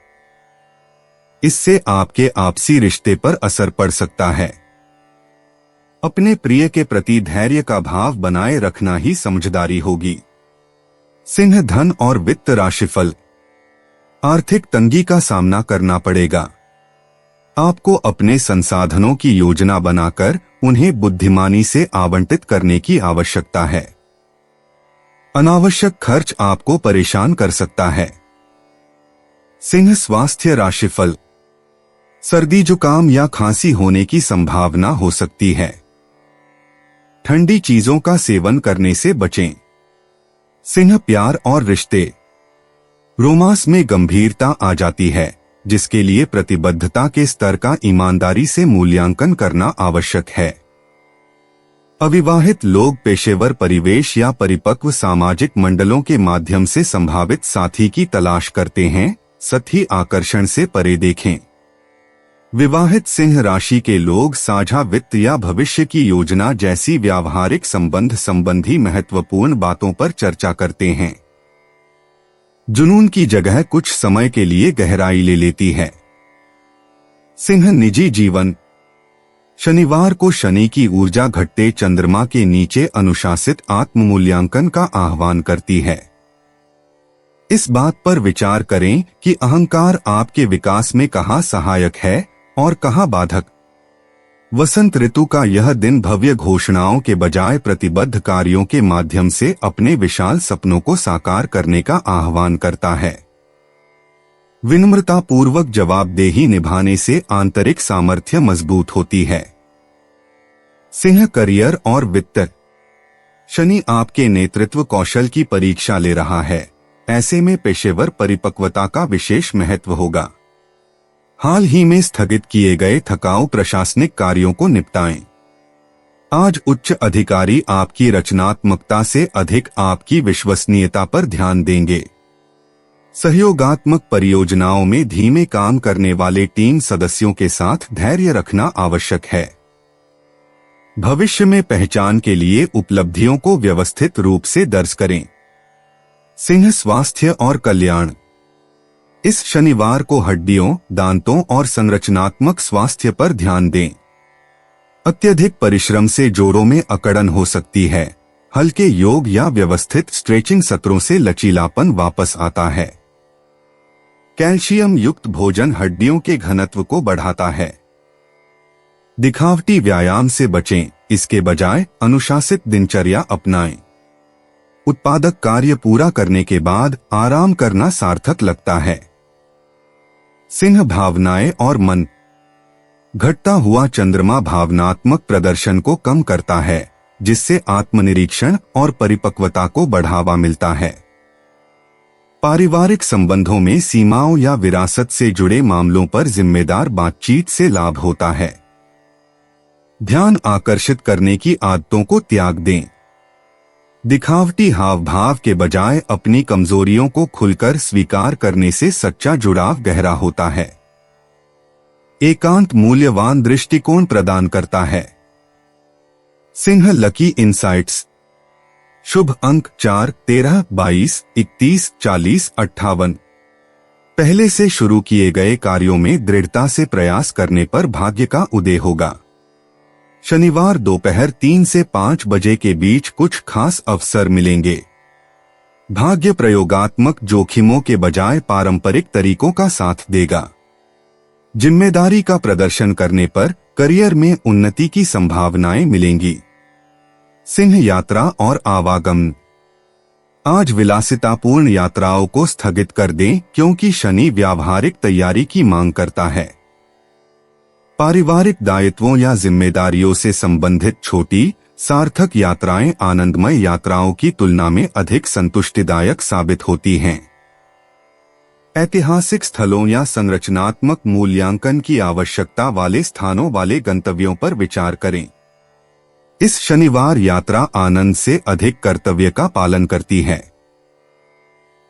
इससे आपके आपसी रिश्ते पर असर पड़ सकता है। अपने प्रिय के प्रति धैर्य का भाव बनाए रखना ही समझदारी होगी। सिंह धन और वित्त राशिफल। आर्थिक तंगी का सामना करना पड़ेगा। आपको अपने संसाधनों की योजना बनाकर उन्हें बुद्धिमानी से आवंटित करने की आवश्यकता है। अनावश्यक खर्च आपको परेशान कर सकता है। सिंह स्वास्थ्य राशिफल। सर्दी जुकाम या खांसी होने की संभावना हो सकती है। ठंडी चीजों का सेवन करने से बचें। सिंह प्यार और रिश्ते। रोमांस में गंभीरता आ जाती है, जिसके लिए प्रतिबद्धता के स्तर का ईमानदारी से मूल्यांकन करना आवश्यक है। अविवाहित लोग पेशेवर परिवेश या परिपक्व सामाजिक मंडलों के माध्यम से संभावित साथी की तलाश करते हैं। सतही आकर्षण से परे देखें। विवाहित सिंह राशि के लोग साझा वित्त या भविष्य की योजना जैसी व्यावहारिक संबंध संबंधी महत्वपूर्ण बातों पर चर्चा करते हैं। जुनून की जगह कुछ समय के लिए गहराई ले लेती है। सिंह निजी जीवन। शनिवार को शनि की ऊर्जा घटते चंद्रमा के नीचे अनुशासित आत्ममूल्यांकन का आह्वान करती है। इस बात पर विचार करें कि अहंकार आपके विकास में कहाँ सहायक है और कहाँ बाधक। वसंत ऋतु का यह दिन भव्य घोषणाओं के बजाय प्रतिबद्ध कार्यों के माध्यम से अपने विशाल सपनों को साकार करने का आह्वान करता है। विनम्रतापूर्वक जवाबदेही निभाने से आंतरिक सामर्थ्य मजबूत होती है। सिंह करियर और वित्त। शनि आपके नेतृत्व कौशल की परीक्षा ले रहा है। ऐसे में पेशेवर परिपक्वता का विशेष महत्व होगा। हाल ही में स्थगित किए गए थकाऊ प्रशासनिक कार्यों को निपटाएं। आज उच्च अधिकारी आपकी रचनात्मकता से अधिक आपकी विश्वसनीयता पर ध्यान देंगे। सहयोगात्मक परियोजनाओं में धीमे काम करने वाले टीम सदस्यों के साथ धैर्य रखना आवश्यक है। भविष्य में पहचान के लिए उपलब्धियों को व्यवस्थित रूप से दर्ज करें। सिंह स्वास्थ्य और कल्याण। इस शनिवार को हड्डियों, दांतों और संरचनात्मक स्वास्थ्य पर ध्यान दें। अत्यधिक परिश्रम से जोड़ों में अकड़न हो सकती है। हल्के योग या व्यवस्थित स्ट्रेचिंग सत्रों से लचीलापन वापस आता है। कैल्शियम युक्त भोजन हड्डियों के घनत्व को बढ़ाता है। दिखावटी व्यायाम से बचें, इसके बजाय अनुशासित दिनचर्या अपनाएं। उत्पादक कार्य पूरा करने के बाद आराम करना सार्थक लगता है। सिंह भावनाएं और मन। घटता हुआ चंद्रमा भावनात्मक प्रदर्शन को कम करता है, जिससे आत्मनिरीक्षण और परिपक्वता को बढ़ावा मिलता है। पारिवारिक संबंधों में सीमाओं या विरासत से जुड़े मामलों पर जिम्मेदार बातचीत से लाभ होता है। ध्यान आकर्षित करने की आदतों को त्याग दें। दिखावटी हाव भाव के बजाय अपनी कमजोरियों को खुलकर स्वीकार करने से सच्चा जुड़ाव गहरा होता है। एकांत मूल्यवान दृष्टिकोण प्रदान करता है। Singh lucky insights. शुभ अंक 4, 13, 22, 31, 40, 58। पहले से शुरू किए गए कार्यों में दृढ़ता से प्रयास करने पर भाग्य का उदय होगा। शनिवार दोपहर 3 से 5 बजे के बीच कुछ खास अवसर मिलेंगे। भाग्य प्रयोगात्मक जोखिमों के बजाय पारंपरिक तरीकों का साथ देगा। जिम्मेदारी का प्रदर्शन करने पर करियर में उन्नति की संभावनाएं मिलेंगी। सिंह यात्रा और आवागमन। आज विलासितापूर्ण यात्राओं को स्थगित कर दें, क्योंकि शनि व्यावहारिक तैयारी की मांग करता है। पारिवारिक दायित्वों या जिम्मेदारियों से संबंधित छोटी सार्थक यात्राएं आनंदमय यात्राओं की तुलना में अधिक संतुष्टिदायक साबित होती हैं। ऐतिहासिक स्थलों या संरचनात्मक मूल्यांकन की आवश्यकता वाले स्थानों वाले गंतव्यों पर विचार करें। इस शनिवार यात्रा आनंद से अधिक कर्तव्य का पालन करती है।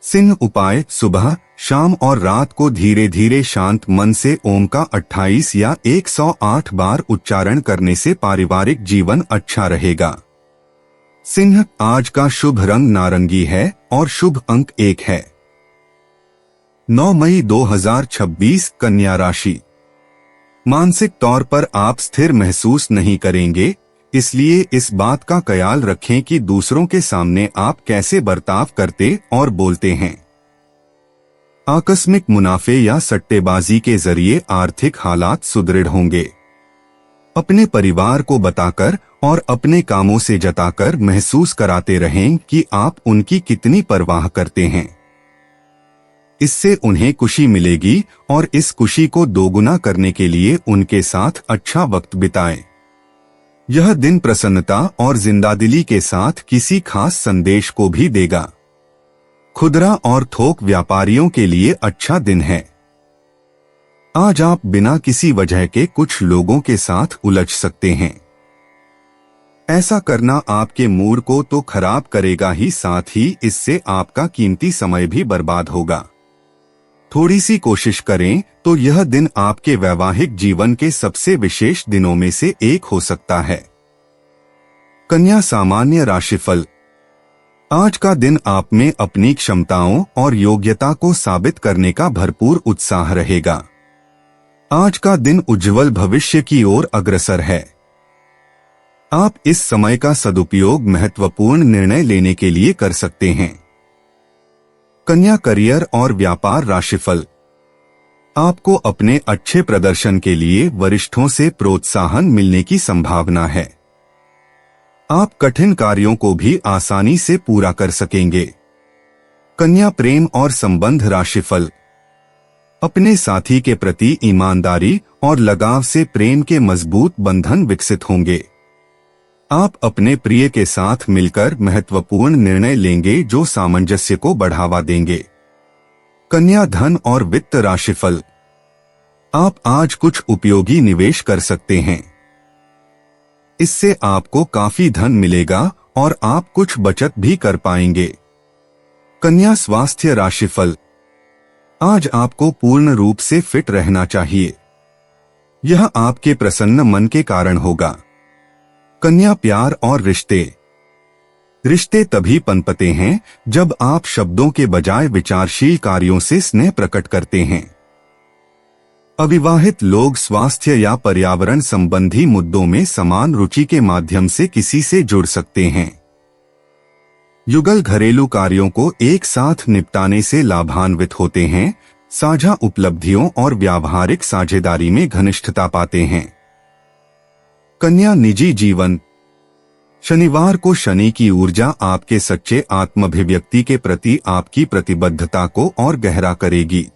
सिंह उपाय: सुबह, शाम और रात को धीरे धीरे शांत मन से ओम का 28 या 108 बार उच्चारण करने से पारिवारिक जीवन अच्छा रहेगा। सिंह, आज का शुभ रंग नारंगी है और शुभ अंक 1 है। 9 मई 2026 कन्या राशि। मानसिक तौर पर आप स्थिर महसूस नहीं करेंगे, इसलिए इस बात का ख्याल रखें कि दूसरों के सामने आप कैसे बर्ताव करते और बोलते हैं। आकस्मिक मुनाफे या सट्टेबाजी के जरिए आर्थिक हालात सुदृढ़ होंगे। अपने परिवार को बताकर और अपने कामों से जताकर महसूस कराते रहें कि आप उनकी कितनी परवाह करते हैं। इससे उन्हें खुशी मिलेगी और इस खुशी को दोगुना करने के लिए उनके साथ अच्छा वक्त बिताएं। यह दिन प्रसन्नता और जिंदादिली के साथ किसी खास संदेश को भी देगा। खुदरा और थोक व्यापारियों के लिए अच्छा दिन है। आज आप बिना किसी वजह के कुछ लोगों के साथ उलझ सकते हैं। ऐसा करना आपके मूड को तो खराब करेगा ही, साथ ही इससे आपका कीमती समय भी बर्बाद होगा। थोड़ी सी कोशिश करें तो यह दिन आपके वैवाहिक जीवन के सबसे विशेष दिनों में से एक हो सकता है। कन्या सामान्य राशिफल। आज का दिन आप में अपनी क्षमताओं और योग्यता को साबित करने का भरपूर उत्साह रहेगा। आज का दिन उज्जवल भविष्य की ओर अग्रसर है। आप इस समय का सदुपयोग महत्वपूर्ण निर्णय लेने के लिए कर सकते हैं। कन्या करियर और व्यापार राशिफल। आपको अपने अच्छे प्रदर्शन के लिए वरिष्ठों से प्रोत्साहन मिलने की संभावना है। आप कठिन कार्यों को भी आसानी से पूरा कर सकेंगे। कन्या प्रेम और संबंध राशिफल। अपने साथी के प्रति ईमानदारी और लगाव से प्रेम के मजबूत बंधन विकसित होंगे। आप अपने प्रिय के साथ मिलकर महत्वपूर्ण निर्णय लेंगे जो सामंजस्य को बढ़ावा देंगे। कन्या धन और वित्त राशिफल। आप आज कुछ उपयोगी निवेश कर सकते हैं। इससे आपको काफी धन मिलेगा और आप कुछ बचत भी कर पाएंगे। कन्या स्वास्थ्य राशिफल। आज आपको पूर्ण रूप से फिट रहना चाहिए। यह आपके प्रसन्न मन के कारण होगा। कन्या प्यार और रिश्ते तभी पनपते हैं जब आप शब्दों के बजाय विचारशील कार्यों से स्नेह प्रकट करते हैं। अविवाहित लोग स्वास्थ्य या पर्यावरण संबंधी मुद्दों में समान रुचि के माध्यम से किसी से जुड़ सकते हैं। युगल घरेलू कार्यों को एक साथ निपटाने से लाभान्वित होते हैं। साझा उपलब्धियों और व्यावहारिक साझेदारी में घनिष्ठता पाते हैं। कन्या निजी जीवन। शनिवार को शनि की ऊर्जा आपके सच्चे आत्माभिव्यक्ति के प्रति आपकी प्रतिबद्धता को और गहरा करेगी।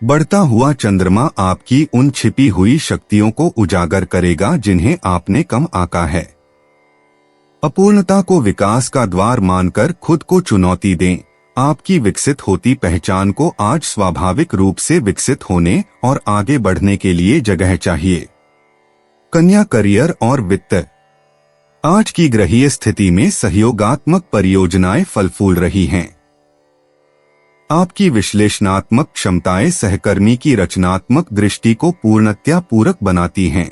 बढ़ता हुआ चंद्रमा आपकी उन छिपी हुई शक्तियों को उजागर करेगा जिन्हें आपने कम आंका है। अपूर्णता को विकास का द्वार मानकर खुद को चुनौती दें। आपकी विकसित होती पहचान को आज स्वाभाविक रूप से विकसित होने और आगे बढ़ने के लिए जगह चाहिए। कन्या करियर और वित्त। आज की ग्रहीय स्थिति में सहयोगात्मक परियोजनाएं फल फूल रही हैं। आपकी विश्लेषणात्मक क्षमताएं सहकर्मी की रचनात्मक दृष्टि को पूर्णतया पूरक बनाती हैं।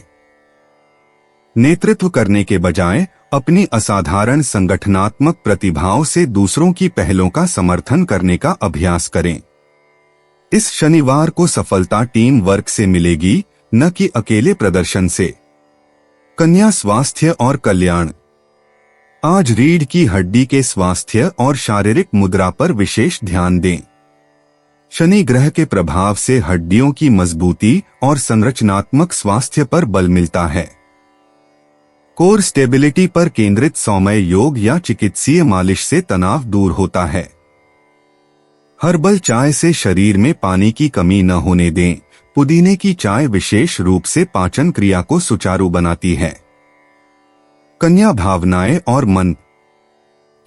नेतृत्व करने के बजाय अपनी असाधारण संगठनात्मक प्रतिभाओं से दूसरों की पहलों का समर्थन करने का अभ्यास करें। इस शनिवार को सफलता टीम वर्क से मिलेगी, न कि अकेले प्रदर्शन से। कन्या स्वास्थ्य और कल्याण। आज रीढ़ की हड्डी के स्वास्थ्य और शारीरिक मुद्रा पर विशेष ध्यान दें। शनि ग्रह के प्रभाव से हड्डियों की मजबूती और संरचनात्मक स्वास्थ्य पर बल मिलता है। कोर स्टेबिलिटी पर केंद्रित सौम्य योग या चिकित्सीय मालिश से तनाव दूर होता है। हर्बल चाय से शरीर में पानी की कमी न होने दें। पुदीने की चाय विशेष रूप से पाचन क्रिया को सुचारू बनाती है। कन्या भावनाएं और मन।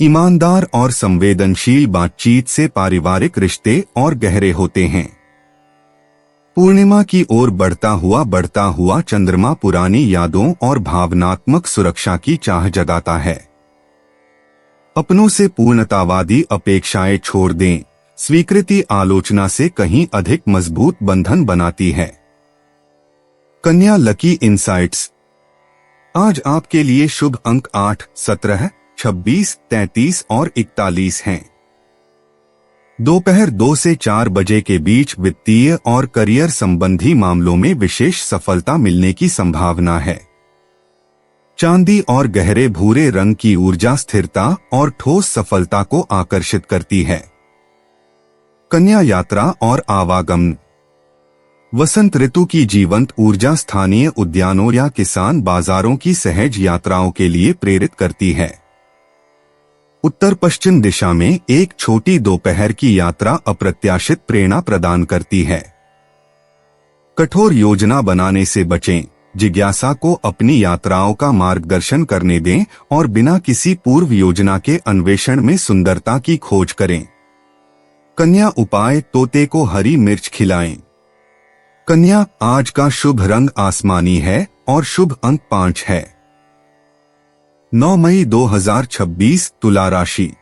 ईमानदार और संवेदनशील बातचीत से पारिवारिक रिश्ते और गहरे होते हैं। पूर्णिमा की ओर बढ़ता हुआ चंद्रमा पुरानी यादों और भावनात्मक सुरक्षा की चाह जगाता है। अपनों से पूर्णतावादी अपेक्षाएं छोड़ दें। स्वीकृति आलोचना से कहीं अधिक मजबूत बंधन बनाती है। कन्या लकी इनसाइट्स। आज आपके लिए शुभ अंक 8, 17, 26, 33 और 41 हैं। दोपहर 2 से 4 बजे के बीच वित्तीय और करियर संबंधी मामलों में विशेष सफलता मिलने की संभावना है। चांदी और गहरे भूरे रंग की ऊर्जा स्थिरता और ठोस सफलता को आकर्षित करती है। कन्या यात्रा और आवागमन। वसंत ऋतु की जीवंत ऊर्जा स्थानीय उद्यानों या किसान बाजारों की सहज यात्राओं के लिए प्रेरित करती है। उत्तर पश्चिम दिशा में एक छोटी दोपहर की यात्रा अप्रत्याशित प्रेरणा प्रदान करती है। कठोर योजना बनाने से बचें। जिज्ञासा को अपनी यात्राओं का मार्गदर्शन करने दें और बिना किसी पूर्व योजना के अन्वेषण में सुंदरता की खोज करें। कन्या उपाय, तोते को हरी मिर्च खिलाएं। कन्या, आज का शुभ रंग आसमानी है और शुभ अंक 5 है। 9 मई 2026 तुला राशि।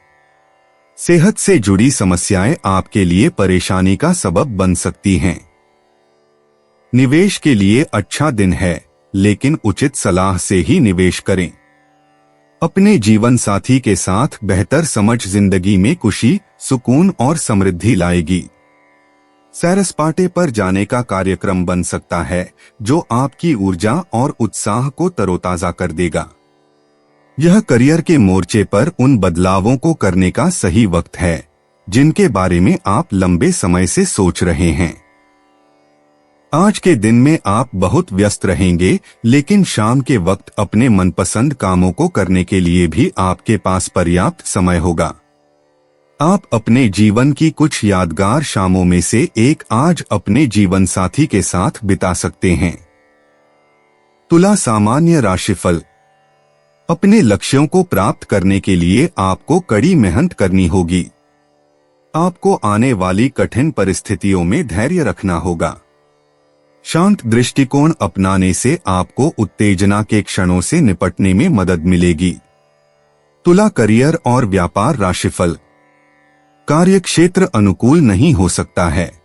सेहत से जुड़ी समस्याएं आपके लिए परेशानी का सबब बन सकती हैं। निवेश के लिए अच्छा दिन है, लेकिन उचित सलाह से ही निवेश करें। अपने जीवन साथी के साथ बेहतर समझ जिंदगी में खुशी, सुकून और समृद्धि लाएगी। सैर सपाटे पर जाने का कार्यक्रम बन सकता है, जो आपकी ऊर्जा और उत्साह को तरोताजा कर देगा। यह करियर के मोर्चे पर उन बदलावों को करने का सही वक्त है, जिनके बारे में आप लंबे समय से सोच रहे हैं। आज के दिन में आप बहुत व्यस्त रहेंगे, लेकिन शाम के वक्त अपने मनपसंद कामों को करने के लिए भी आपके पास पर्याप्त समय होगा। आप अपने जीवन की कुछ यादगार शामों में से एक आज अपने जीवन साथी के साथ बिता सकते हैं। तुला सामान्य राशिफल। अपने लक्ष्यों को प्राप्त करने के लिए आपको कड़ी मेहनत करनी होगी। आपको आने वाली कठिन परिस्थितियों में धैर्य रखना होगा। शांत दृष्टिकोण अपनाने से आपको उत्तेजना के क्षणों से निपटने में मदद मिलेगी। तुला करियर और व्यापार राशिफल। कार्यक्षेत्र अनुकूल नहीं हो सकता है।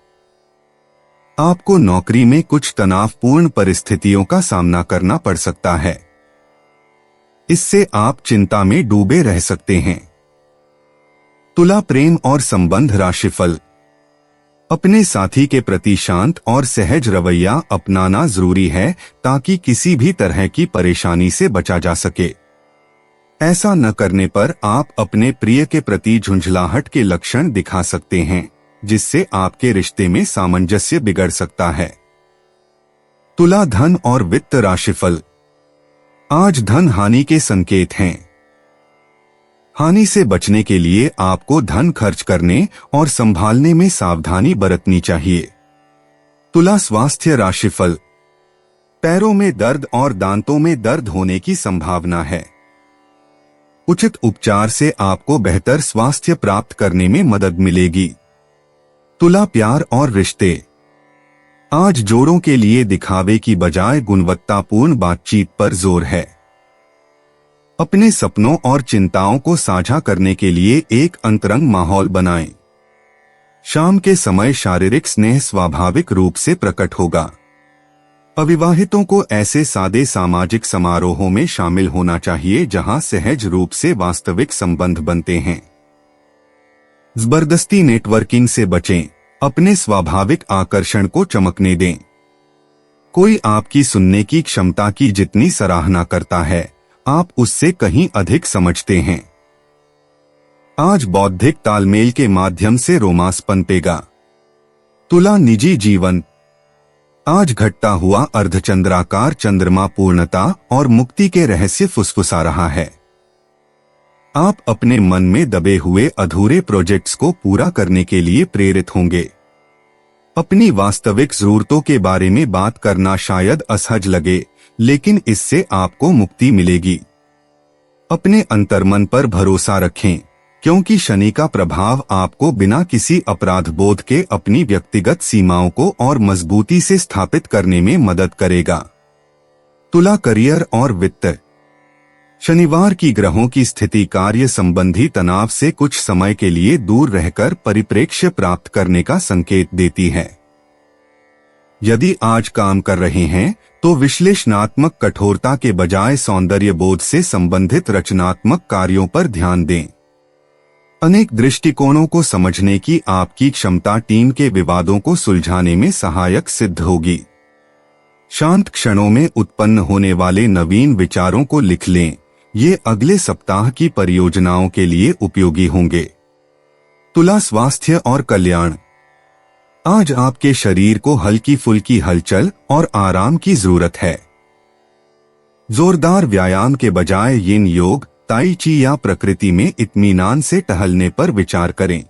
आपको नौकरी में कुछ तनावपूर्ण परिस्थितियों का सामना करना पड़ सकता है। इससे आप चिंता में डूबे रह सकते हैं। तुला प्रेम और संबंध राशिफल। अपने साथी के प्रति शांत और सहज रवैया अपनाना जरूरी है, ताकि किसी भी तरह की परेशानी से बचा जा सके। ऐसा न करने पर आप अपने प्रिय के प्रति झुंझलाहट के लक्षण दिखा सकते हैं, जिससे आपके रिश्ते में सामंजस्य बिगड़ सकता है। तुला धन और वित्त राशिफल। आज धन हानि के संकेत हैं। हानि से बचने के लिए आपको धन खर्च करने और संभालने में सावधानी बरतनी चाहिए। तुला स्वास्थ्य राशिफल। पैरों में दर्द और दांतों में दर्द होने की संभावना है। उचित उपचार से आपको बेहतर स्वास्थ्य प्राप्त करने में मदद मिलेगी। तुला प्यार और रिश्ते। आज जोड़ों के लिए दिखावे की बजाय गुणवत्तापूर्ण बातचीत पर जोर है। अपने सपनों और चिंताओं को साझा करने के लिए एक अंतरंग माहौल बनाएं। शाम के समय शारीरिक स्नेह स्वाभाविक रूप से प्रकट होगा। अविवाहितों को ऐसे सादे सामाजिक समारोहों में शामिल होना चाहिए जहां सहज रूप से वास्तविक संबंध बनते हैं। जबरदस्ती नेटवर्किंग से बचें। अपने स्वाभाविक आकर्षण को चमकने दें। कोई आपकी सुनने की क्षमता की जितनी सराहना करता है, आप उससे कहीं अधिक समझते हैं। आज बौद्धिक तालमेल के माध्यम से रोमांस पनपेगा। तुला निजी जीवन। आज घटता हुआ अर्धचंद्राकार चंद्रमा पूर्णता और मुक्ति के रहस्य फुसफुसा रहा है। आप अपने मन में दबे हुए अधूरे प्रोजेक्ट्स को पूरा करने के लिए प्रेरित होंगे। अपनी वास्तविक जरूरतों के बारे में बात करना शायद असहज लगे, लेकिन इससे आपको मुक्ति मिलेगी। अपने अंतर्मन पर भरोसा रखें, क्योंकि शनि का प्रभाव आपको बिना किसी अपराध बोध के अपनी व्यक्तिगत सीमाओं को और मजबूती से स्थापित करने में मदद करेगा। तुला, करियर और वित्त। शनिवार की ग्रहों की स्थिति कार्य संबंधी तनाव से कुछ समय के लिए दूर रहकर परिप्रेक्ष्य प्राप्त करने का संकेत देती है। यदि आज काम कर रहे हैं तो विश्लेषणात्मक कठोरता के बजाय सौंदर्य बोध से संबंधित रचनात्मक कार्यों पर ध्यान दें। अनेक दृष्टिकोणों को समझने की आपकी क्षमता टीम के विवादों को सुलझाने में सहायक सिद्ध होगी। शांत क्षणों में उत्पन्न होने वाले नवीन विचारों को लिख लें, ये अगले सप्ताह की परियोजनाओं के लिए उपयोगी होंगे। तुला, स्वास्थ्य और कल्याण। आज आपके शरीर को हल्की फुल्की हलचल और आराम की जरूरत है। जोरदार व्यायाम के बजाय यिन योग, ताई ची या प्रकृति में इत्मीनान से टहलने पर विचार करें।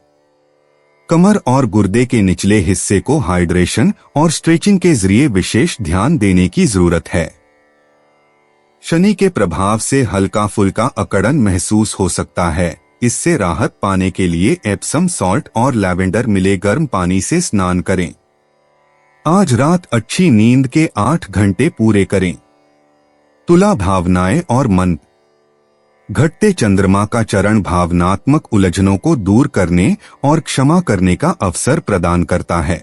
कमर और गुर्दे के निचले हिस्से को हाइड्रेशन और स्ट्रेचिंग के जरिए विशेष ध्यान देने की जरूरत है। शनि के प्रभाव से हल्का फुल्का अकड़न महसूस हो सकता है। इससे राहत पाने के लिए एप्सम सॉल्ट और लैवेंडर मिले गर्म पानी से स्नान करें। आज रात अच्छी नींद के 8 घंटे पूरे करें। तुला, भावनाएं और मन। घटते चंद्रमा का चरण भावनात्मक उलझनों को दूर करने और क्षमा करने का अवसर प्रदान करता है।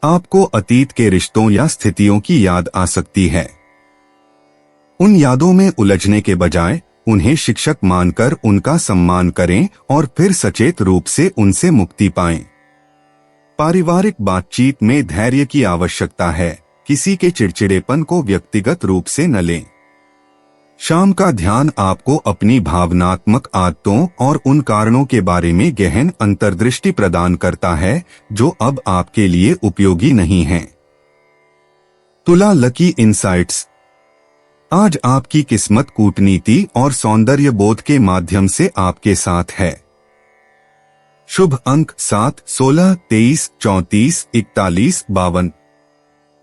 आपको अतीत के रिश्तों या स्थितियों की याद आ सकती है। उन यादों में उलझने के बजाय उन्हें शिक्षक मानकर उनका सम्मान करें और फिर सचेत रूप से उनसे मुक्ति पाएं। पारिवारिक बातचीत में धैर्य की आवश्यकता है, किसी के चिड़चिड़ेपन को व्यक्तिगत रूप से न लें। शाम का ध्यान आपको अपनी भावनात्मक आदतों और उन कारणों के बारे में गहन अंतर्दृष्टि प्रदान करता है जो अब आपके लिए उपयोगी नहीं हैं। तुला, लकी इंसाइट्स। आज आपकी किस्मत कूटनीति और सौंदर्य बोध के माध्यम से आपके साथ है। शुभ अंक 7, 16, 23, 34, 41, 52।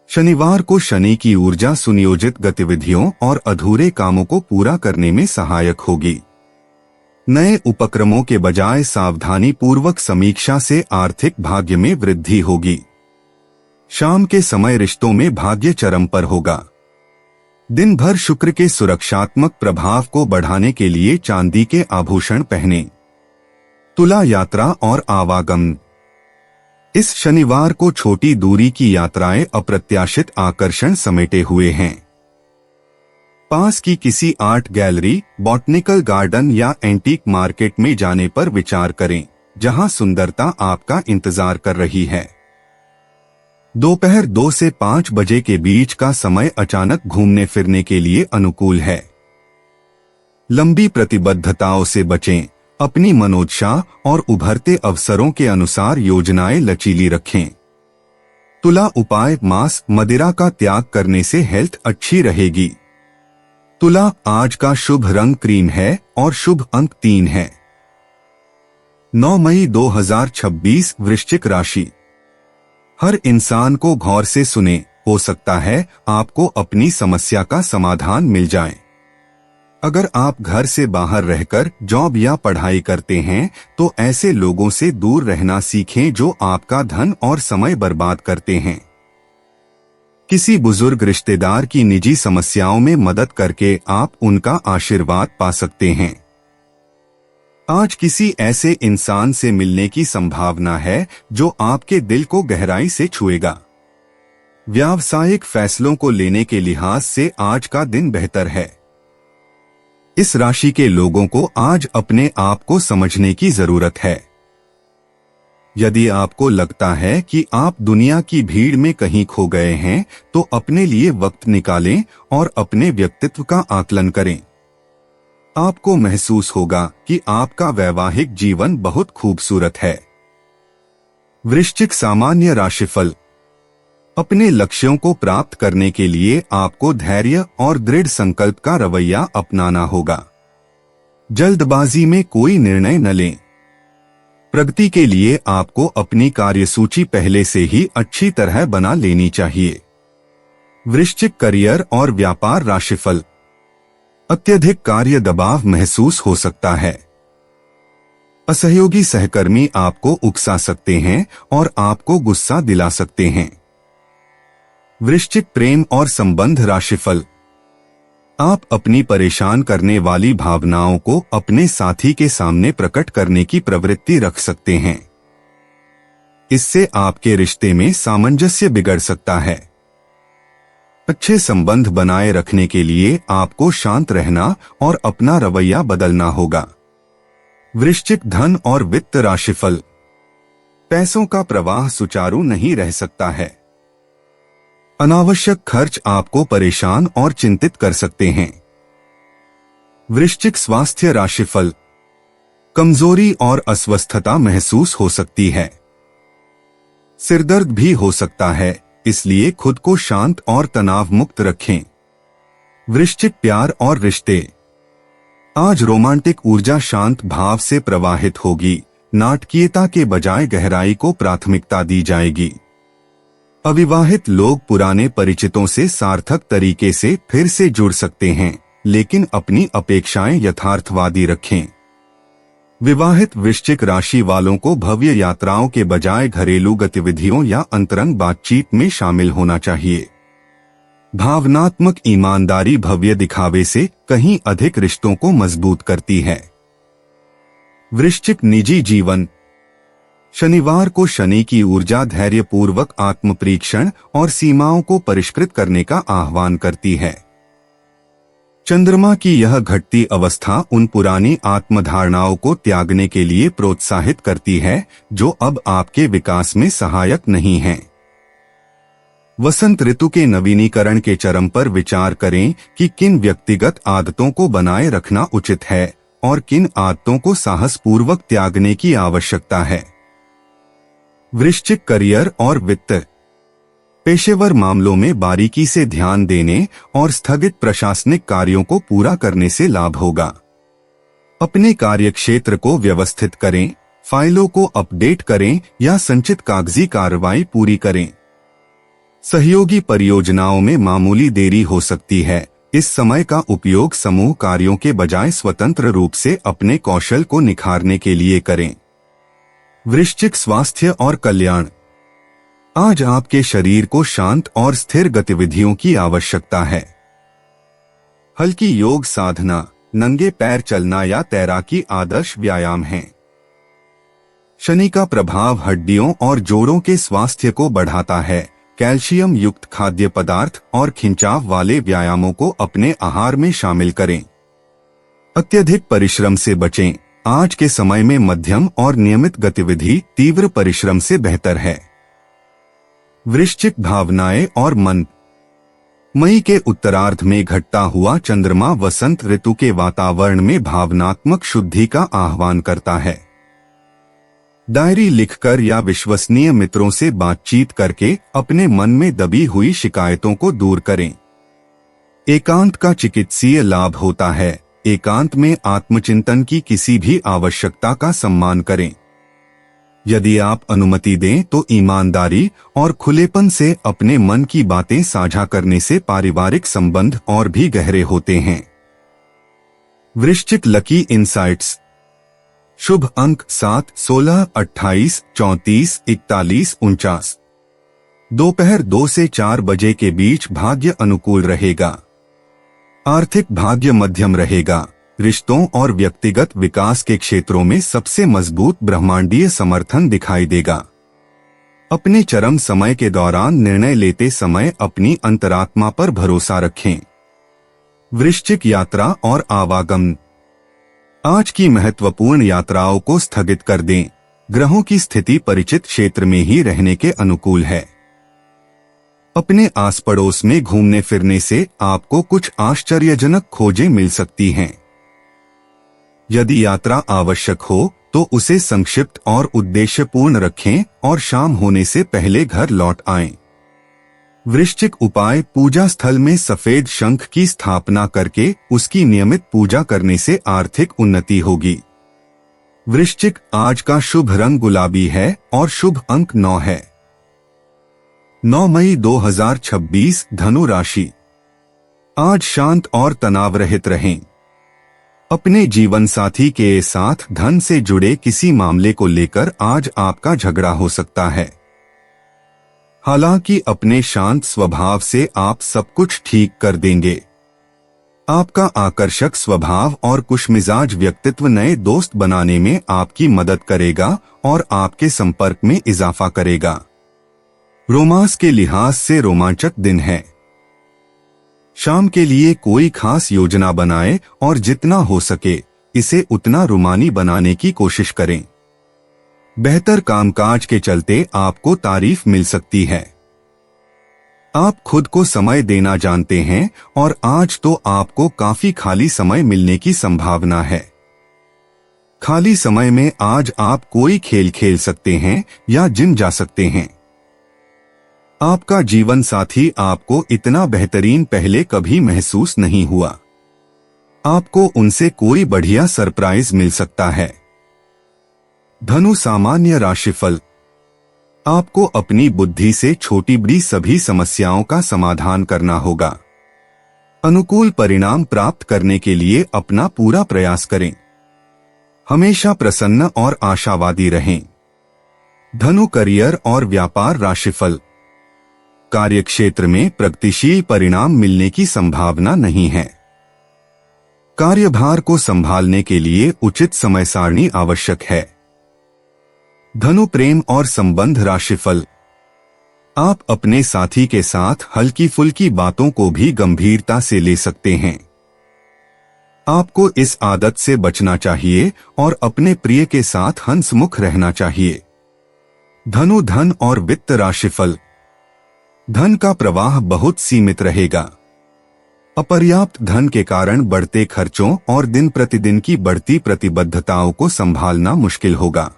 शनिवार को शनि की ऊर्जा सुनियोजित गतिविधियों और अधूरे कामों को पूरा करने में सहायक होगी। नए उपक्रमों के बजाय सावधानी पूर्वक समीक्षा से आर्थिक भाग्य में वृद्धि होगी। शाम के समय रिश्तों में भाग्य चरम पर होगा। दिन भर शुक्र के सुरक्षात्मक प्रभाव को बढ़ाने के लिए चांदी के आभूषण पहनें। तुला, यात्रा और आवागमन। इस शनिवार को छोटी दूरी की यात्राएं अप्रत्याशित आकर्षण समेटे हुए हैं। पास की किसी आर्ट गैलरी, बॉटनिकल गार्डन या एंटीक मार्केट में जाने पर विचार करें, जहां सुंदरता आपका इंतजार कर रही है। दोपहर 2 से 5 बजे के बीच का समय अचानक घूमने फिरने के लिए अनुकूल है। लंबी प्रतिबद्धताओं से बचें। अपनी मनोदशा और उभरते अवसरों के अनुसार योजनाएं लचीली रखें। तुला, उपाय, मांस, मदिरा का त्याग करने से हेल्थ अच्छी रहेगी। तुला, आज का शुभ रंग क्रीम है और शुभ अंक 3 है। 9 मई 2026, वृश्चिक राशि। हर इंसान को गौर से सुने, हो सकता है आपको अपनी समस्या का समाधान मिल जाए। अगर आप घर से बाहर रहकर जॉब या पढ़ाई करते हैं तो ऐसे लोगों से दूर रहना सीखें जो आपका धन और समय बर्बाद करते हैं। किसी बुजुर्ग रिश्तेदार की निजी समस्याओं में मदद करके आप उनका आशीर्वाद पा सकते हैं। आज किसी ऐसे इंसान से मिलने की संभावना है जो आपके दिल को गहराई से छुएगा। व्यावसायिक फैसलों को लेने के लिहाज से आज का दिन बेहतर है। इस राशि के लोगों को आज अपने आप को समझने की जरूरत है। यदि आपको लगता है कि आप दुनिया की भीड़ में कहीं खो गए हैं तो अपने लिए वक्त निकालें और अपने व्यक्तित्व का आकलन करें। आपको महसूस होगा कि आपका वैवाहिक जीवन बहुत खूबसूरत है। वृश्चिक, सामान्य राशिफल। अपने लक्ष्यों को प्राप्त करने के लिए आपको धैर्य और दृढ़ संकल्प का रवैया अपनाना होगा। जल्दबाजी में कोई निर्णय न लें। प्रगति के लिए आपको अपनी कार्यसूची पहले से ही अच्छी तरह बना लेनी चाहिए। वृश्चिक, करियर और व्यापार राशिफल। अत्यधिक कार्य दबाव महसूस हो सकता है। असहयोगी सहकर्मी आपको उकसा सकते हैं और आपको गुस्सा दिला सकते हैं। वृश्चिक प्रेम और संबंध राशिफल। आप अपनी परेशान करने वाली भावनाओं को अपने साथी के सामने प्रकट करने की प्रवृत्ति रख सकते हैं। इससे आपके रिश्ते में सामंजस्य बिगड़ सकता है। अच्छे संबंध बनाए रखने के लिए आपको शांत रहना और अपना रवैया बदलना होगा। वृश्चिक धन और वित्त राशिफल। पैसों का प्रवाह सुचारू नहीं रह सकता है। अनावश्यक खर्च आपको परेशान और चिंतित कर सकते हैं। वृश्चिक स्वास्थ्य राशिफल। कमजोरी और अस्वस्थता महसूस हो सकती है। सिरदर्द भी हो सकता है, इसलिए खुद को शांत और तनाव मुक्त रखें। वृश्चिक प्यार और रिश्ते। आज रोमांटिक ऊर्जा शांत भाव से प्रवाहित होगी। नाटकीयता के बजाय गहराई को प्राथमिकता दी जाएगी। अविवाहित लोग पुराने परिचितों से सार्थक तरीके से फिर से जुड़ सकते हैं, लेकिन अपनी अपेक्षाएं यथार्थवादी रखें। विवाहित वृश्चिक राशि वालों को भव्य यात्राओं के बजाय घरेलू गतिविधियों या अंतरंग बातचीत में शामिल होना चाहिए। भावनात्मक ईमानदारी भव्य दिखावे से कहीं अधिक रिश्तों को मजबूत करती है। वृश्चिक निजी जीवन। शनिवार को शनि की ऊर्जा धैर्यपूर्वक आत्मपरीक्षण और सीमाओं को परिष्कृत करने का आह्वान करती है। चंद्रमा की यह घटती अवस्था उन पुरानी आत्मधारणाओं को त्यागने के लिए प्रोत्साहित करती है जो अब आपके विकास में सहायक नहीं हैं। वसंत ऋतु के नवीनीकरण के चरम पर विचार करें कि किन व्यक्तिगत आदतों को बनाए रखना उचित है और किन आदतों को साहसपूर्वक त्यागने की आवश्यकता है। वृश्चिक करियर और वित्त। पेशेवर मामलों में बारीकी से ध्यान देने और स्थगित प्रशासनिक कार्यों को पूरा करने से लाभ होगा। अपने कार्यक्षेत्र को व्यवस्थित करें, फाइलों को अपडेट करें या संचित कागजी कार्रवाई पूरी करें। सहयोगी परियोजनाओं में मामूली देरी हो सकती है। इस समय का उपयोग समूह कार्यों के बजाय स्वतंत्र रूप से अपने कौशल को निखारने के लिए करें। वृश्चिक स्वास्थ्य और कल्याण। आज आपके शरीर को शांत और स्थिर गतिविधियों की आवश्यकता है। हल्की योग साधना, नंगे पैर चलना या तैराकी आदर्श व्यायाम हैं। शनि का प्रभाव हड्डियों और जोड़ों के स्वास्थ्य को बढ़ाता है। कैल्शियम युक्त खाद्य पदार्थ और खिंचाव वाले व्यायामों को अपने आहार में शामिल करें। अत्यधिक परिश्रम से बचें। आज के समय में मध्यम और नियमित गतिविधि तीव्र परिश्रम से बेहतर है। वृश्चिक भावनाएं और मन। मई के उत्तरार्ध में घटता हुआ चंद्रमा वसंत ऋतु के वातावरण में भावनात्मक शुद्धि का आह्वान करता है। डायरी लिखकर या विश्वसनीय मित्रों से बातचीत करके अपने मन में दबी हुई शिकायतों को दूर करें। एकांत का चिकित्सीय लाभ होता है। एकांत में आत्मचिंतन की किसी भी आवश्यकता का सम्मान करें। यदि आप अनुमति दें तो ईमानदारी और खुलेपन से अपने मन की बातें साझा करने से पारिवारिक संबंध और भी गहरे होते हैं। वृश्चिक लकी इनसाइट्स। शुभ अंक 7, 16, 28, 34, 41, 49। दोपहर 2 से 4 बजे के बीच भाग्य अनुकूल रहेगा। आर्थिक भाग्य मध्यम रहेगा। रिश्तों और व्यक्तिगत विकास के क्षेत्रों में सबसे मजबूत ब्रह्मांडीय समर्थन दिखाई देगा। अपने चरम समय के दौरान निर्णय लेते समय अपनी अंतरात्मा पर भरोसा रखें। वृश्चिक यात्रा और आवागमन। आज की महत्वपूर्ण यात्राओं को स्थगित कर दें। ग्रहों की स्थिति परिचित क्षेत्र में ही रहने के अनुकूल है। अपने आस पड़ोस में घूमने फिरने से आपको कुछ आश्चर्यजनक खोजें मिल सकती हैं। यदि यात्रा आवश्यक हो तो उसे संक्षिप्त और उद्देश्यपूर्ण रखें और शाम होने से पहले घर लौट आएं। वृश्चिक उपाय। पूजा स्थल में सफेद शंख की स्थापना करके उसकी नियमित पूजा करने से आर्थिक उन्नति होगी। वृश्चिक। आज का शुभ रंग गुलाबी है और शुभ अंक 9 है। 9 मई 2026 धनु राशि। आज शांत और तनाव रहित रहें। अपने जीवन साथी के साथ धन से जुड़े किसी मामले को लेकर आज आपका झगड़ा हो सकता है। हालांकि अपने शांत स्वभाव से आप सब कुछ ठीक कर देंगे। आपका आकर्षक स्वभाव और खुशमिजाज व्यक्तित्व नए दोस्त बनाने में आपकी मदद करेगा और आपके संपर्क में इजाफा करेगा। रोमांस के लिहाज से रोमांचक दिन है। शाम के लिए कोई खास योजना बनाएं और जितना हो सके इसे उतना रुमानी बनाने की कोशिश करें। बेहतर कामकाज के चलते आपको तारीफ मिल सकती है। आप खुद को समय देना जानते हैं और आज तो आपको काफी खाली समय मिलने की संभावना है। खाली समय में आज आप कोई खेल खेल सकते हैं या जिम जा सकते हैं। आपका जीवन साथी आपको इतना बेहतरीन पहले कभी महसूस नहीं हुआ। आपको उनसे कोई बढ़िया सरप्राइज मिल सकता है। धनु सामान्य राशिफल। आपको अपनी बुद्धि से छोटी बड़ी सभी समस्याओं का समाधान करना होगा। अनुकूल परिणाम प्राप्त करने के लिए अपना पूरा प्रयास करें। हमेशा प्रसन्न और आशावादी रहें। धनु करियर और व्यापार राशिफल। कार्यक्षेत्र में प्रगतिशील परिणाम मिलने की संभावना नहीं है। कार्यभार को संभालने के लिए उचित समय सारणी आवश्यक है। धनु प्रेम और संबंध राशिफल। आप अपने साथी के साथ हल्की फुल्की बातों को भी गंभीरता से ले सकते हैं। आपको इस आदत से बचना चाहिए और अपने प्रिय के साथ हंसमुख रहना चाहिए। धनु धन और वित्त राशिफल। धन का प्रवाह बहुत सीमित रहेगा। अपर्याप्त धन के कारण बढ़ते खर्चों और दिन प्रतिदिन की बढ़ती प्रतिबद्धताओं को संभालना मुश्किल होगा।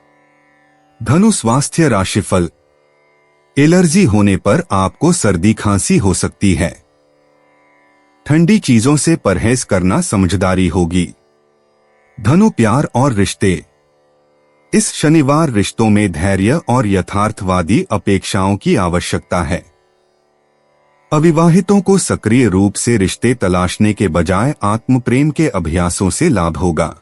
धनु स्वास्थ्य राशिफल। एलर्जी होने पर आपको सर्दी खांसी हो सकती है। ठंडी चीजों से परहेज करना समझदारी होगी। धनु प्यार और रिश्ते। इस शनिवार रिश्तों में धैर्य और यथार्थवादी अपेक्षाओं की आवश्यकता है। अविवाहितों को सक्रिय रूप से रिश्ते तलाशने के बजाय आत्मप्रेम के अभ्यासों से लाभ होगा।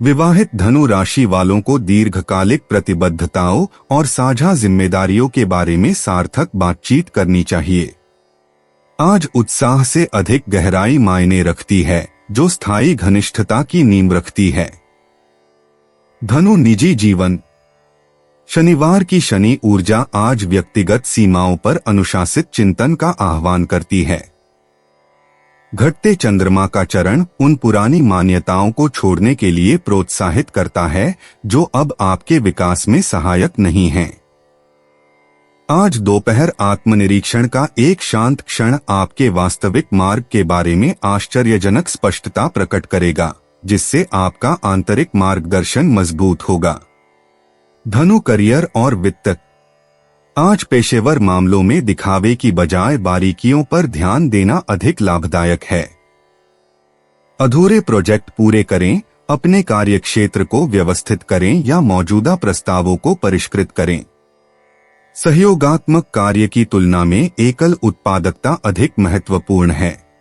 विवाहित धनु राशि वालों को दीर्घकालिक प्रतिबद्धताओं और साझा जिम्मेदारियों के बारे में सार्थक बातचीत करनी चाहिए। आज उत्साह से अधिक गहराई मायने रखती है, जो स्थायी घनिष्ठता की नींव रखती है। धनु निजी जीवन। शनिवार की शनि ऊर्जा आज व्यक्तिगत सीमाओं पर अनुशासित चिंतन का आह्वान करती है। घटते चंद्रमा का चरण उन पुरानी मान्यताओं को छोड़ने के लिए प्रोत्साहित करता है जो अब आपके विकास में सहायक नहीं हैं। आज दोपहर आत्मनिरीक्षण का एक शांत क्षण आपके वास्तविक मार्ग के बारे में आश्चर्यजनक स्पष्टता प्रकट करेगा, जिससे आपका आंतरिक मार्गदर्शन मजबूत होगा। धनु करियर और वित्त। आज पेशेवर मामलों में दिखावे की बजाय बारीकियों पर ध्यान देना अधिक लाभदायक है। अधूरे प्रोजेक्ट पूरे करें, अपने कार्यक्षेत्र को व्यवस्थित करें या मौजूदा प्रस्तावों को परिष्कृत करें। सहयोगात्मक कार्य की तुलना में एकल उत्पादकता अधिक महत्वपूर्ण है।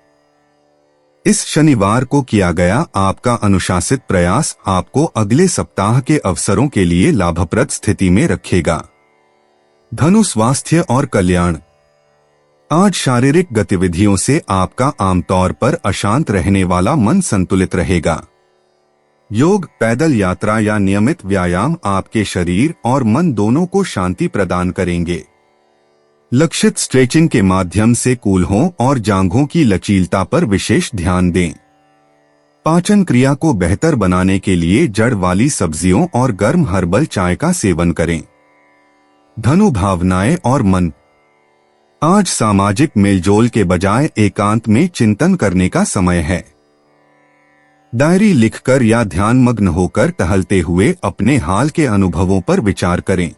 इस शनिवार को किया गया आपका अनुशासित प्रयास आपको अगले सप्ताह के अवसरों के लिए लाभप्रद स्थिति में रखेगा। धनु स्वास्थ्य और कल्याण। आज शारीरिक गतिविधियों से आपका आमतौर पर अशांत रहने वाला मन संतुलित रहेगा। योग, पैदल यात्रा या नियमित व्यायाम आपके शरीर और मन दोनों को शांति प्रदान करेंगे। लक्षित स्ट्रेचिंग के माध्यम से कूल्हों और जांघों की लचीलता पर विशेष ध्यान दें। पाचन क्रिया को बेहतर बनाने के लिए जड़ वाली सब्जियों और गर्म हर्बल चाय का सेवन करें। धनु भावनाएं और मन। आज सामाजिक मेलजोल के बजाय एकांत में चिंतन करने का समय है। डायरी लिखकर या ध्यानमग्न होकर टहलते हुए अपने हाल के अनुभवों पर विचार करें।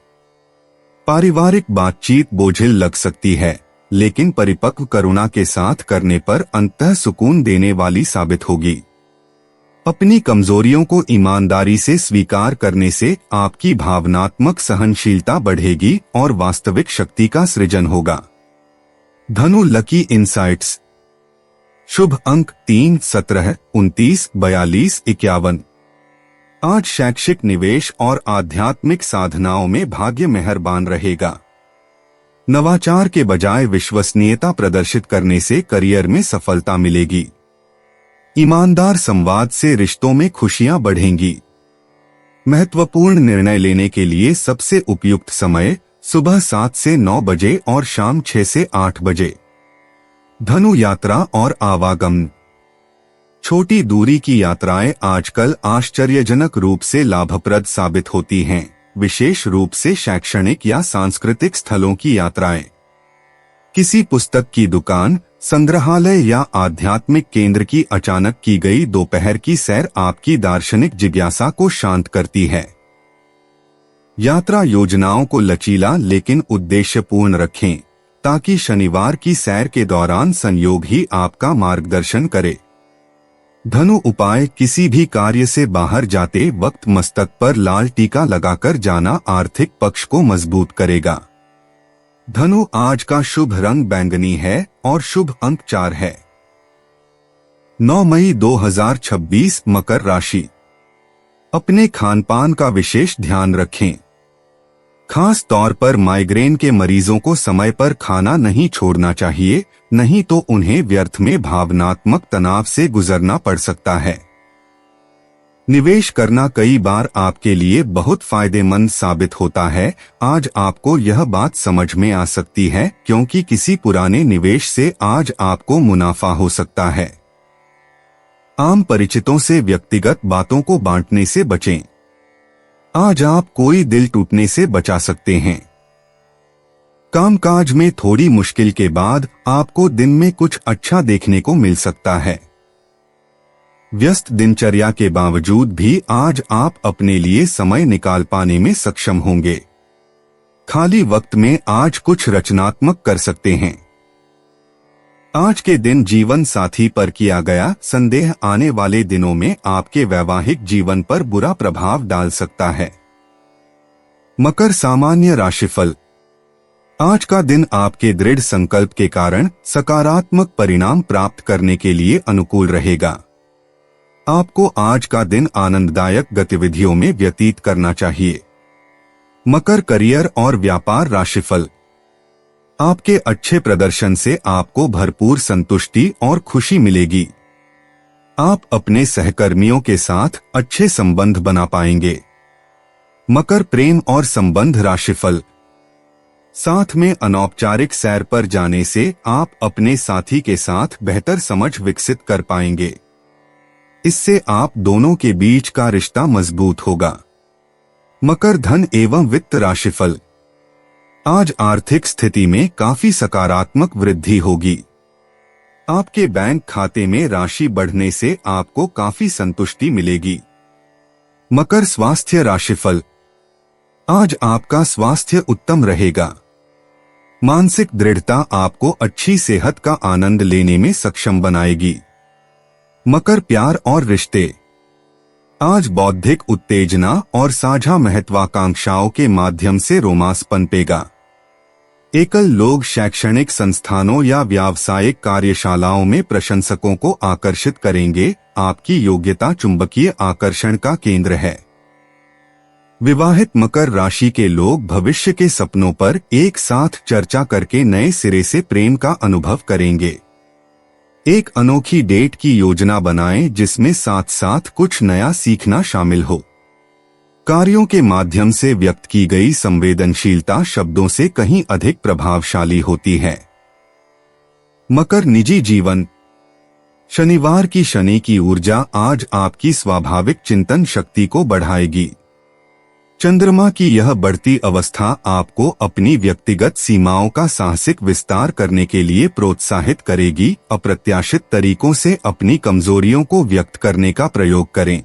पारिवारिक बातचीत बोझिल लग सकती है, लेकिन परिपक्व करुणा के साथ करने पर अंतः सुकून देने वाली साबित होगी। अपनी कमजोरियों को ईमानदारी से स्वीकार करने से आपकी भावनात्मक सहनशीलता बढ़ेगी और वास्तविक शक्ति का सृजन होगा। धनु लकी इंसाइट्स। शुभ अंक 3, 17, 29, 42, 51। आज शैक्षिक निवेश और आध्यात्मिक साधनाओं में भाग्य मेहरबान रहेगा। नवाचार के बजाय विश्वसनीयता प्रदर्शित करने से करियर में सफलता मिलेगी। ईमानदार संवाद से रिश्तों में खुशियां बढ़ेंगी। महत्वपूर्ण निर्णय लेने के लिए सबसे उपयुक्त समय सुबह 7 से 9 बजे और शाम 6 से 8 बजे। धनु यात्रा और आवागमन। छोटी दूरी की यात्राएं आजकल आश्चर्यजनक रूप से लाभप्रद साबित होती हैं, विशेष रूप से शैक्षणिक या सांस्कृतिक स्थलों की यात्राएं। किसी पुस्तक की दुकान, संग्रहालय या आध्यात्मिक केंद्र की अचानक की गई दोपहर की सैर आपकी दार्शनिक जिज्ञासा को शांत करती है। यात्रा योजनाओं को लचीला लेकिन उद्देश्यपूर्ण रखें, ताकि शनिवार की सैर के दौरान संयोग ही आपका मार्गदर्शन करे। धनु उपाय। किसी भी कार्य से बाहर जाते वक्त मस्तक पर लाल टीका लगाकर जाना आर्थिक पक्ष को मजबूत करेगा। धनु आज का शुभ रंग बैंगनी है और शुभ अंक 4 है। 9 मई 2026 मकर राशि। अपने खानपान का विशेष ध्यान रखें। खास तौर पर माइग्रेन के मरीजों को समय पर खाना नहीं छोड़ना चाहिए, नहीं तो उन्हें व्यर्थ में भावनात्मक तनाव से गुजरना पड़ सकता है। निवेश करना कई बार आपके लिए बहुत फायदेमंद साबित होता है। आज आपको यह बात समझ में आ सकती है, क्योंकि किसी पुराने निवेश से आज आपको मुनाफा हो सकता है। आम परिचितों से व्यक्तिगत बातों को बांटने से बचें। आज आप कोई दिल टूटने से बचा सकते हैं। कामकाज में थोड़ी मुश्किल के बाद आपको दिन में कुछ अच्छा देखने को मिल सकता है। व्यस्त दिनचर्या के बावजूद भी आज आप अपने लिए समय निकाल पाने में सक्षम होंगे। खाली वक्त में आज कुछ रचनात्मक कर सकते हैं। आज के दिन जीवन साथी पर किया गया संदेह आने वाले दिनों में आपके वैवाहिक जीवन पर बुरा प्रभाव डाल सकता है। मकर सामान्य राशिफल। आज का दिन आपके दृढ़ संकल्प के कारण सकारात्मक परिणाम प्राप्त करने के लिए अनुकूल रहेगा। आपको आज का दिन आनंददायक गतिविधियों में व्यतीत करना चाहिए। मकर करियर और व्यापार राशिफल। आपके अच्छे प्रदर्शन से आपको भरपूर संतुष्टि और खुशी मिलेगी। आप अपने सहकर्मियों के साथ अच्छे संबंध बना पाएंगे। मकर प्रेम और संबंध राशिफल। साथ में अनौपचारिक सैर पर जाने से आप अपने साथी के साथ बेहतर समझ विकसित कर पाएंगे। इससे आप दोनों के बीच का रिश्ता मजबूत होगा। मकर धन एवं वित्त राशिफल। आज आर्थिक स्थिति में काफी सकारात्मक वृद्धि होगी। आपके बैंक खाते में राशि बढ़ने से आपको काफी संतुष्टि मिलेगी। मकर स्वास्थ्य राशिफल। आज आपका स्वास्थ्य उत्तम रहेगा। मानसिक दृढ़ता आपको अच्छी सेहत का आनंद लेने में सक्षम बनाएगी। मकर प्यार और रिश्ते। आज बौद्धिक उत्तेजना और साझा महत्वाकांक्षाओं के माध्यम से रोमांस पनपेगा। एकल लोग शैक्षणिक संस्थानों या व्यावसायिक कार्यशालाओं में प्रशंसकों को आकर्षित करेंगे। आपकी योग्यता चुंबकीय आकर्षण का केंद्र है। विवाहित मकर राशि के लोग भविष्य के सपनों पर एक साथ चर्चा करके नए सिरे से प्रेम का अनुभव करेंगे। एक अनोखी डेट की योजना बनाएं जिसमें साथ साथ कुछ नया सीखना शामिल हो। कार्यों के माध्यम से व्यक्त की गई संवेदनशीलता शब्दों से कहीं अधिक प्रभावशाली होती है। मकर निजी जीवन। शनिवार की शनि की ऊर्जा आज आपकी स्वाभाविक चिंतन शक्ति को बढ़ाएगी। चंद्रमा की यह बढ़ती अवस्था आपको अपनी व्यक्तिगत सीमाओं का साहसिक विस्तार करने के लिए प्रोत्साहित करेगी। अप्रत्याशित तरीकों से अपनी कमजोरियों को व्यक्त करने का प्रयोग करें।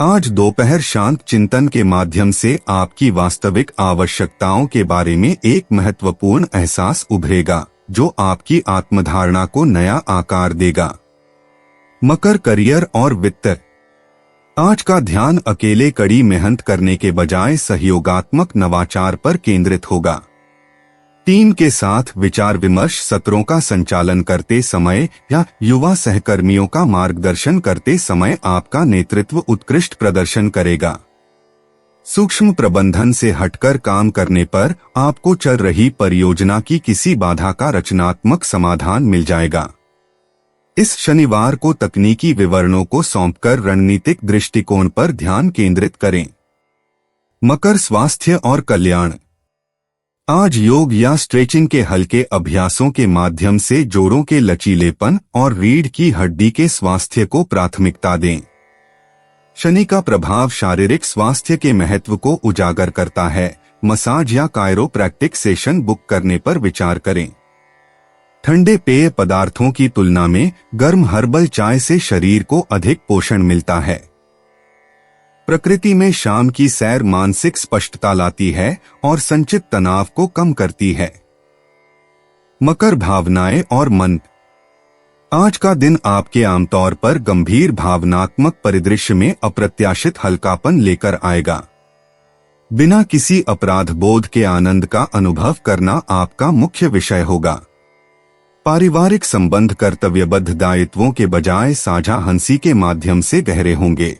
आज दोपहर शांत चिंतन के माध्यम से आपकी वास्तविक आवश्यकताओं के बारे में एक महत्वपूर्ण एहसास उभरेगा, जो आपकी आत्मधारणा को नया आकार देगा। मकर करियर और वित्त। आज का ध्यान अकेले कड़ी मेहनत करने के बजाय सहयोगात्मक नवाचार पर केंद्रित होगा। टीम के साथ विचार विमर्श सत्रों का संचालन करते समय या युवा सहकर्मियों का मार्गदर्शन करते समय आपका नेतृत्व उत्कृष्ट प्रदर्शन करेगा। सूक्ष्म प्रबंधन से हटकर काम करने पर आपको चल रही परियोजना की किसी बाधा का रचनात्मक समाधान मिल जाएगा। इस शनिवार को तकनीकी विवरणों को सौंपकर रणनीतिक दृष्टिकोण पर ध्यान केंद्रित करें। मकर, स्वास्थ्य और कल्याण। आज योग या स्ट्रेचिंग के हल्के अभ्यासों के माध्यम से जोड़ों के लचीलेपन और रीढ़ की हड्डी के स्वास्थ्य को प्राथमिकता दें। शनि का प्रभाव शारीरिक स्वास्थ्य के महत्व को उजागर करता है। मसाज या कायरोप्रैक्टिक सेशन बुक करने पर विचार करें। ठंडे पेय पदार्थों की तुलना में गर्म हर्बल चाय से शरीर को अधिक पोषण मिलता है। प्रकृति में शाम की सैर मानसिक स्पष्टता लाती है और संचित तनाव को कम करती है। मकर, भावनाएं और मन। आज का दिन आपके आमतौर पर गंभीर भावनात्मक परिदृश्य में अप्रत्याशित हल्कापन लेकर आएगा। बिना किसी अपराध बोध के आनंद का अनुभव करना आपका मुख्य विषय होगा। पारिवारिक संबंध कर्तव्यबद्ध दायित्वों के बजाय साझा हंसी के माध्यम से गहरे होंगे।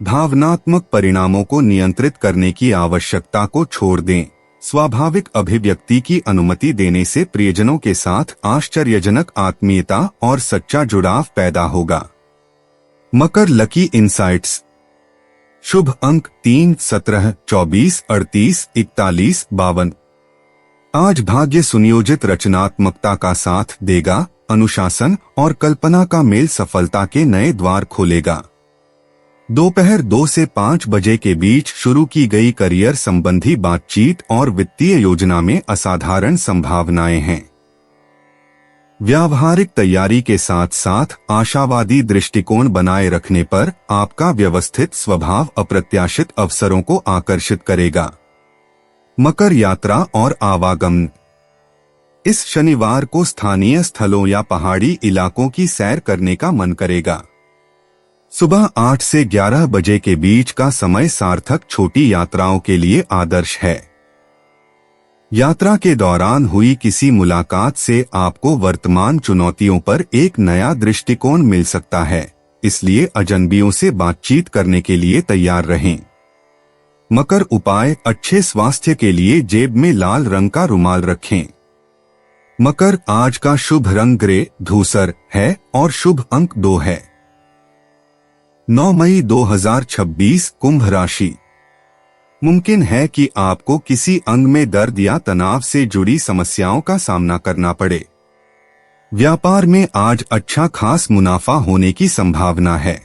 भावनात्मक परिणामों को नियंत्रित करने की आवश्यकता को छोड़ दें। स्वाभाविक अभिव्यक्ति की अनुमति देने से प्रियजनों के साथ आश्चर्यजनक आत्मीयता और सच्चा जुड़ाव पैदा होगा। मकर, लकी इंसाइट्स। शुभ अंक 3, 17, 24, 38, 41, 52। आज भाग्य सुनियोजित रचनात्मकता का साथ देगा। अनुशासन और कल्पना का मेल सफलता के नए द्वार खोलेगा। दोपहर 2 से 5 बजे के बीच शुरू की गई करियर संबंधी बातचीत और वित्तीय योजना में असाधारण संभावनाएं हैं। व्यावहारिक तैयारी के साथ साथ आशावादी दृष्टिकोण बनाए रखने पर आपका व्यवस्थित स्वभाव अप्रत्याशित अवसरों को आकर्षित करेगा। मकर, यात्रा और आवागमन। इस शनिवार को स्थानीय स्थलों या पहाड़ी इलाकों की सैर करने का मन करेगा। सुबह 8 से 11 बजे के बीच का समय सार्थक छोटी यात्राओं के लिए आदर्श है। यात्रा के दौरान हुई किसी मुलाकात से आपको वर्तमान चुनौतियों पर एक नया दृष्टिकोण मिल सकता है, इसलिए अजनबियों से बातचीत करने के लिए तैयार रहें। मकर, उपाय। अच्छे स्वास्थ्य के लिए जेब में लाल रंग का रुमाल रखें। मकर, आज का शुभ रंग ग्रे धूसर है और शुभ अंक 2 है। 9 मई 2026, कुंभ राशि। मुमकिन है कि आपको किसी अंग में दर्द या तनाव से जुड़ी समस्याओं का सामना करना पड़े। व्यापार में आज अच्छा खास मुनाफा होने की संभावना है।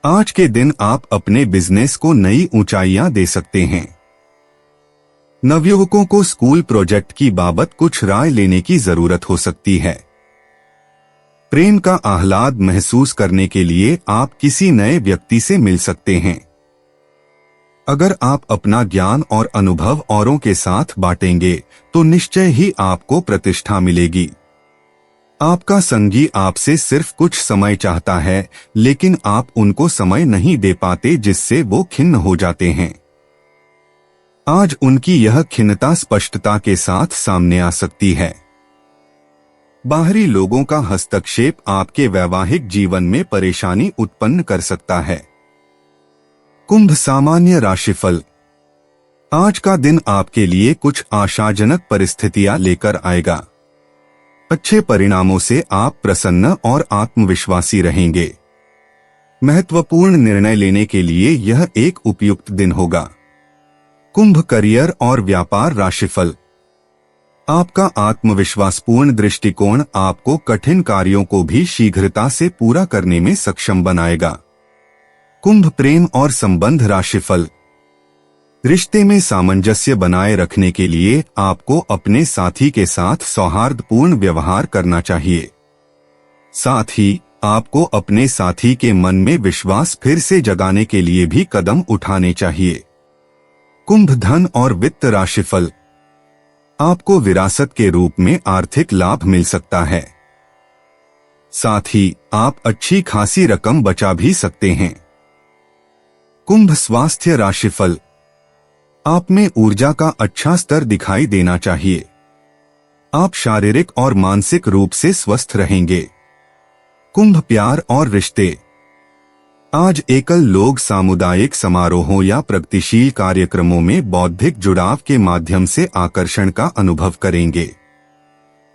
आज के दिन आप अपने बिजनेस को नई ऊंचाइयां दे सकते हैं। नवयुवकों को स्कूल प्रोजेक्ट की बाबत कुछ राय लेने की जरूरत हो सकती है। प्रेम का आह्लाद महसूस करने के लिए आप किसी नए व्यक्ति से मिल सकते हैं। अगर आप अपना ज्ञान और अनुभव औरों के साथ बांटेंगे तो निश्चय ही आपको प्रतिष्ठा मिलेगी। आपका संगी आपसे सिर्फ कुछ समय चाहता है, लेकिन आप उनको समय नहीं दे पाते, जिससे वो खिन्न हो जाते हैं। आज उनकी यह खिन्नता स्पष्टता के साथ सामने आ सकती है। बाहरी लोगों का हस्तक्षेप आपके वैवाहिक जीवन में परेशानी उत्पन्न कर सकता है। कुंभ, सामान्य राशिफल। आज का दिन आपके लिए कुछ आशाजनक परिस्थितियां लेकर आएगा। अच्छे परिणामों से आप प्रसन्न और आत्मविश्वासी रहेंगे। महत्वपूर्ण निर्णय लेने के लिए यह एक उपयुक्त दिन होगा। कुंभ, करियर और व्यापार राशिफल। आपका आत्मविश्वासपूर्ण दृष्टिकोण आपको कठिन कार्यों को भी शीघ्रता से पूरा करने में सक्षम बनाएगा। कुंभ, प्रेम और संबंध राशिफल। रिश्ते में सामंजस्य बनाए रखने के लिए आपको अपने साथी के साथ सौहार्दपूर्ण व्यवहार करना चाहिए। साथ ही आपको अपने साथी के मन में विश्वास फिर से जगाने के लिए भी कदम उठाने चाहिए। कुंभ, धन और वित्त राशिफल। आपको विरासत के रूप में आर्थिक लाभ मिल सकता है। साथ ही आप अच्छी खासी रकम बचा भी सकते हैं। कुंभ, स्वास्थ्य राशिफल। आप में ऊर्जा का अच्छा स्तर दिखाई देना चाहिए। आप शारीरिक और मानसिक रूप से स्वस्थ रहेंगे। कुंभ प्यार और रिश्ते। आज एकल लोग सामुदायिक समारोहों या प्रगतिशील कार्यक्रमों में बौद्धिक जुड़ाव के माध्यम से आकर्षण का अनुभव करेंगे।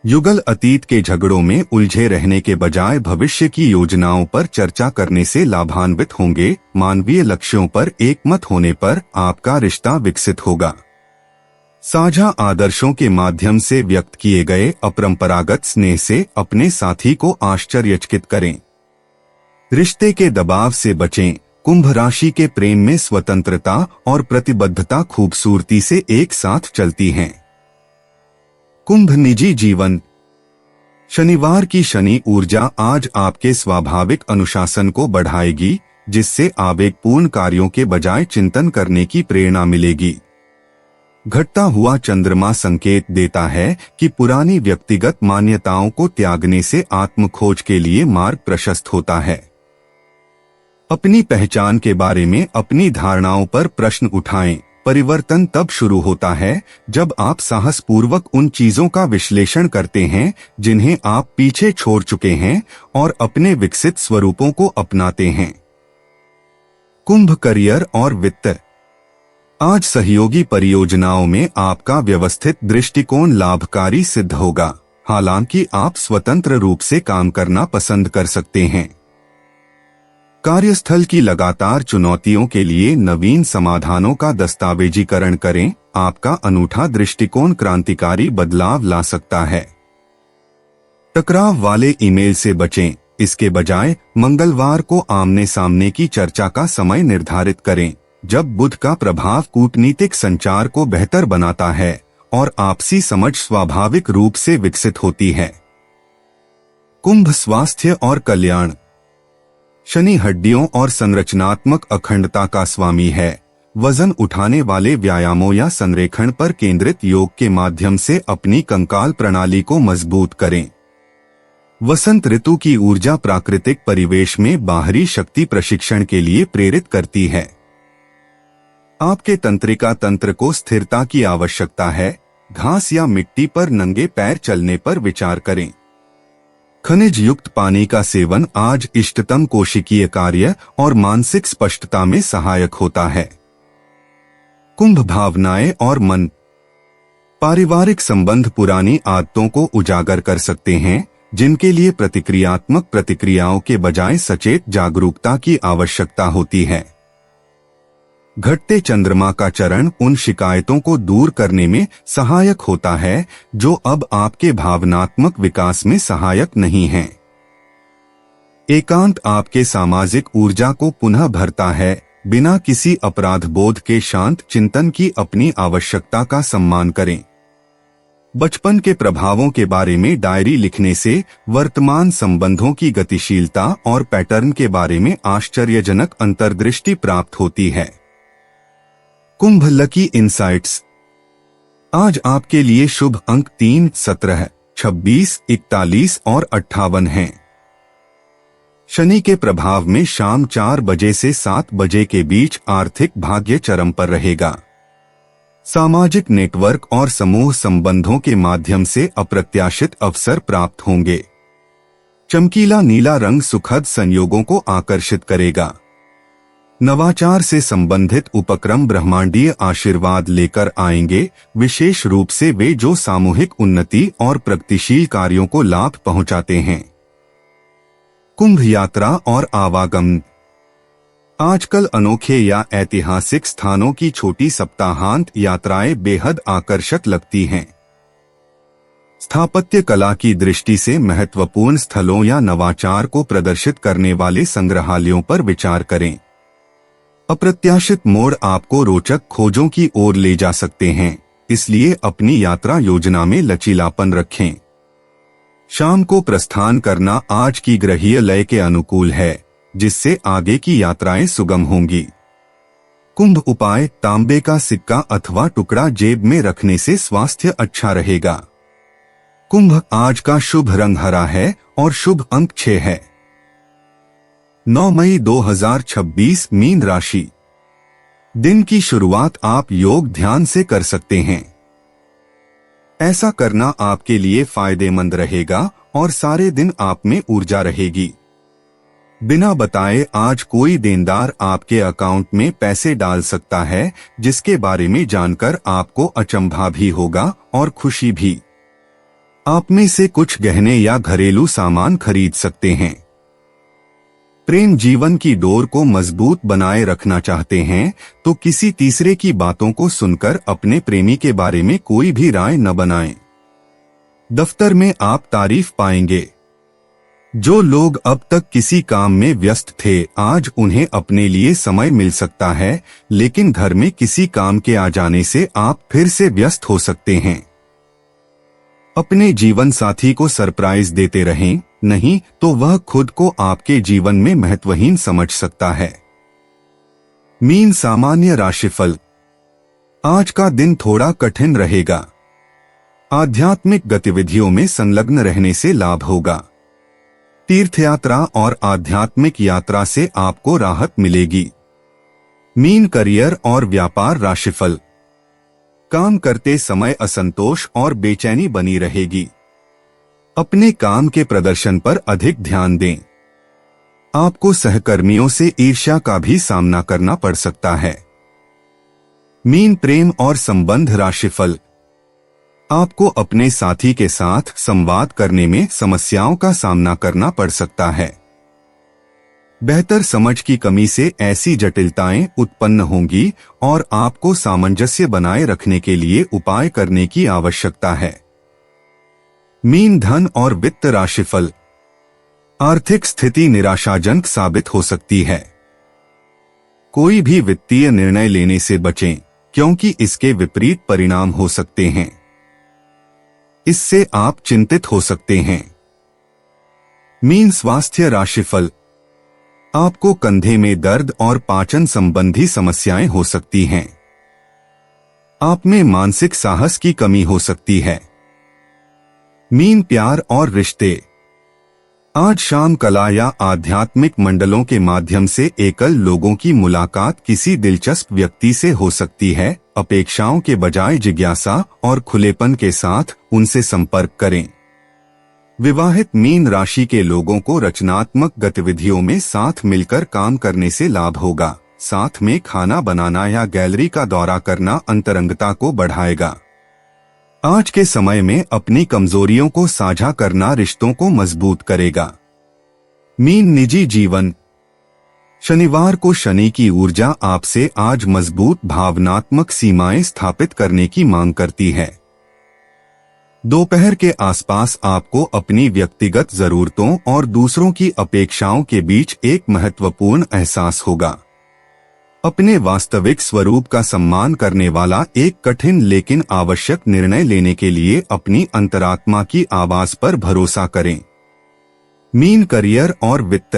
युगल अतीत के झगड़ों में उलझे रहने के बजाय भविष्य की योजनाओं पर चर्चा करने से लाभान्वित होंगे। मानवीय लक्ष्यों पर एकमत होने पर आपका रिश्ता विकसित होगा। साझा आदर्शों के माध्यम से व्यक्त किए गए अपरंपरागत स्नेह से अपने साथी को आश्चर्यचकित करें। रिश्ते के दबाव से बचें। कुंभ राशि के प्रेम में स्वतंत्रता और प्रतिबद्धता खूबसूरती से एक साथ चलती हैं। कुंभ निजी जीवन। शनिवार की शनि ऊर्जा आज आपके स्वाभाविक अनुशासन को बढ़ाएगी, जिससे आवेगपूर्ण कार्यों के बजाय चिंतन करने की प्रेरणा मिलेगी। घटता हुआ चंद्रमा संकेत देता है कि पुरानी व्यक्तिगत मान्यताओं को त्यागने से आत्मखोज के लिए मार्ग प्रशस्त होता है। अपनी पहचान के बारे में अपनी धारणाओं पर प्रश्न उठाएं। परिवर्तन तब शुरू होता है जब आप साहसपूर्वक उन चीजों का विश्लेषण करते हैं जिन्हें आप पीछे छोड़ चुके हैं और अपने विकसित स्वरूपों को अपनाते हैं। कुंभ करियर और वित्त। आज सहयोगी परियोजनाओं में आपका व्यवस्थित दृष्टिकोण लाभकारी सिद्ध होगा। हालांकि आप स्वतंत्र रूप से काम करना पसंद कर सकते हैं। कार्यस्थल की लगातार चुनौतियों के लिए नवीन समाधानों का दस्तावेजीकरण करें। आपका अनूठा दृष्टिकोण क्रांतिकारी बदलाव ला सकता है। टकराव वाले ईमेल से बचें। इसके बजाय मंगलवार को आमने सामने की चर्चा का समय निर्धारित करें, जब बुध का प्रभाव कूटनीतिक संचार को बेहतर बनाता है और आपसी समझ स्वाभाविक रूप से विकसित होती है। कुंभ स्वास्थ्य और कल्याण। शनि हड्डियों और संरचनात्मक अखंडता का स्वामी है। वजन उठाने वाले व्यायामों या संरेखण पर केंद्रित योग के माध्यम से अपनी कंकाल प्रणाली को मजबूत करें। वसंत ऋतु की ऊर्जा प्राकृतिक परिवेश में बाहरी शक्ति प्रशिक्षण के लिए प्रेरित करती है। आपके तंत्रिका तंत्र को स्थिरता की आवश्यकता है। घास या मिट्टी पर नंगे पैर चलने पर विचार करें। खनिज युक्त पानी का सेवन आज इष्टतम कोशिकीय कार्य और मानसिक स्पष्टता में सहायक होता है। कुंभ भावनाएं और मन। पारिवारिक संबंध पुरानी आदतों को उजागर कर सकते हैं, जिनके लिए प्रतिक्रियात्मक प्रतिक्रियाओं के बजाय सचेत जागरूकता की आवश्यकता होती है। घटते चंद्रमा का चरण उन शिकायतों को दूर करने में सहायक होता है जो अब आपके भावनात्मक विकास में सहायक नहीं हैं। एकांत आपके सामाजिक ऊर्जा को पुनः भरता है। बिना किसी अपराध बोध के शांत चिंतन की अपनी आवश्यकता का सम्मान करें। बचपन के प्रभावों के बारे में डायरी लिखने से वर्तमान संबंधों की गतिशीलता और पैटर्न के बारे में आश्चर्यजनक अंतर्दृष्टि प्राप्त होती है। कुंभ लकी इंसाइट्स। आज आपके लिए शुभ अंक 3, 17, 26, 41 और 58 हैं। शनि के प्रभाव में शाम 4 बजे से 7 बजे के बीच आर्थिक भाग्य चरम पर रहेगा। सामाजिक नेटवर्क और समूह संबंधों के माध्यम से अप्रत्याशित अवसर प्राप्त होंगे। चमकीला नीला रंग सुखद संयोगों को आकर्षित करेगा। नवाचार से संबंधित उपक्रम ब्रह्मांडीय आशीर्वाद लेकर आएंगे, विशेष रूप से वे जो सामूहिक उन्नति और प्रगतिशील कार्यों को लाभ पहुंचाते हैं। कुंभ यात्रा और आवागमन। आजकल अनोखे या ऐतिहासिक स्थानों की छोटी सप्ताहांत यात्राएं बेहद आकर्षक लगती हैं। स्थापत्य कला की दृष्टि से महत्वपूर्ण स्थलों या नवाचार को प्रदर्शित करने वाले संग्रहालयों पर विचार करें। अप्रत्याशित मोड़ आपको रोचक खोजों की ओर ले जा सकते हैं, इसलिए अपनी यात्रा योजना में लचीलापन रखें। शाम को प्रस्थान करना आज की ग्रहीय लय के अनुकूल है, जिससे आगे की यात्राएं सुगम होंगी। कुंभ उपाय। तांबे का सिक्का अथवा टुकड़ा जेब में रखने से स्वास्थ्य अच्छा रहेगा। कुंभ आज का शुभ रंग हरा है और शुभ अंक 6 है। 9 मई 2026 मीन राशि। दिन की शुरुआत आप योग ध्यान से कर सकते हैं। ऐसा करना आपके लिए फायदेमंद रहेगा और सारे दिन आप में ऊर्जा रहेगी। बिना बताए आज कोई देनदार आपके अकाउंट में पैसे डाल सकता है, जिसके बारे में जानकर आपको अचंभा भी होगा और खुशी भी। आप में से कुछ गहने या घरेलू सामान खरीद सकते हैं। प्रेम जीवन की डोर को मजबूत बनाए रखना चाहते हैं तो किसी तीसरे की बातों को सुनकर अपने प्रेमी के बारे में कोई भी राय न बनाएं। दफ्तर में आप तारीफ पाएंगे। जो लोग अब तक किसी काम में व्यस्त थे, आज उन्हें अपने लिए समय मिल सकता है, लेकिन घर में किसी काम के आ जाने से आप फिर से व्यस्त हो सकते हैं। अपने जीवन साथी को सरप्राइज देते रहें, नहीं तो वह खुद को आपके जीवन में महत्वहीन समझ सकता है। मीन सामान्य राशिफल। आज का दिन थोड़ा कठिन रहेगा। आध्यात्मिक गतिविधियों में संलग्न रहने से लाभ होगा। तीर्थयात्रा और आध्यात्मिक यात्रा से आपको राहत मिलेगी। मीन करियर और व्यापार राशिफल। काम करते समय असंतोष और बेचैनी बनी रहेगी। अपने काम के प्रदर्शन पर अधिक ध्यान दें। आपको सहकर्मियों से ईर्ष्या का भी सामना करना पड़ सकता है। मीन प्रेम और संबंध राशिफल। आपको अपने साथी के साथ संवाद करने में समस्याओं का सामना करना पड़ सकता है। बेहतर समझ की कमी से ऐसी जटिलताएं उत्पन्न होंगी और आपको सामंजस्य बनाए रखने के लिए उपाय करने की आवश्यकता है। मीन धन और वित्त राशिफल। आर्थिक स्थिति निराशाजनक साबित हो सकती है। कोई भी वित्तीय निर्णय लेने से बचें, क्योंकि इसके विपरीत परिणाम हो सकते हैं। इससे आप चिंतित हो सकते हैं। मीन स्वास्थ्य राशिफल। आपको कंधे में दर्द और पाचन संबंधी समस्याएं हो सकती हैं। आप में मानसिक साहस की कमी हो सकती है। मीन प्यार और रिश्ते। आज शाम कला या आध्यात्मिक मंडलों के माध्यम से एकल लोगों की मुलाकात किसी दिलचस्प व्यक्ति से हो सकती है। अपेक्षाओं के बजाय जिज्ञासा और खुलेपन के साथ उनसे संपर्क करें। विवाहित मीन राशि के लोगों को रचनात्मक गतिविधियों में साथ मिलकर काम करने से लाभ होगा। साथ में खाना बनाना या गैलरी का दौरा करना अंतरंगता को बढ़ाएगा। आज के समय में अपनी कमजोरियों को साझा करना रिश्तों को मजबूत करेगा। मीन निजी जीवन। शनिवार को शनि की ऊर्जा आपसे आज मजबूत भावनात्मक सीमाएं स्थापित करने की मांग करती है। दोपहर के आसपास आपको अपनी व्यक्तिगत जरूरतों और दूसरों की अपेक्षाओं के बीच एक महत्वपूर्ण एहसास होगा। अपने वास्तविक स्वरूप का सम्मान करने वाला एक कठिन लेकिन आवश्यक निर्णय लेने के लिए अपनी अंतरात्मा की आवाज पर भरोसा करें। मीन करियर और वित्त।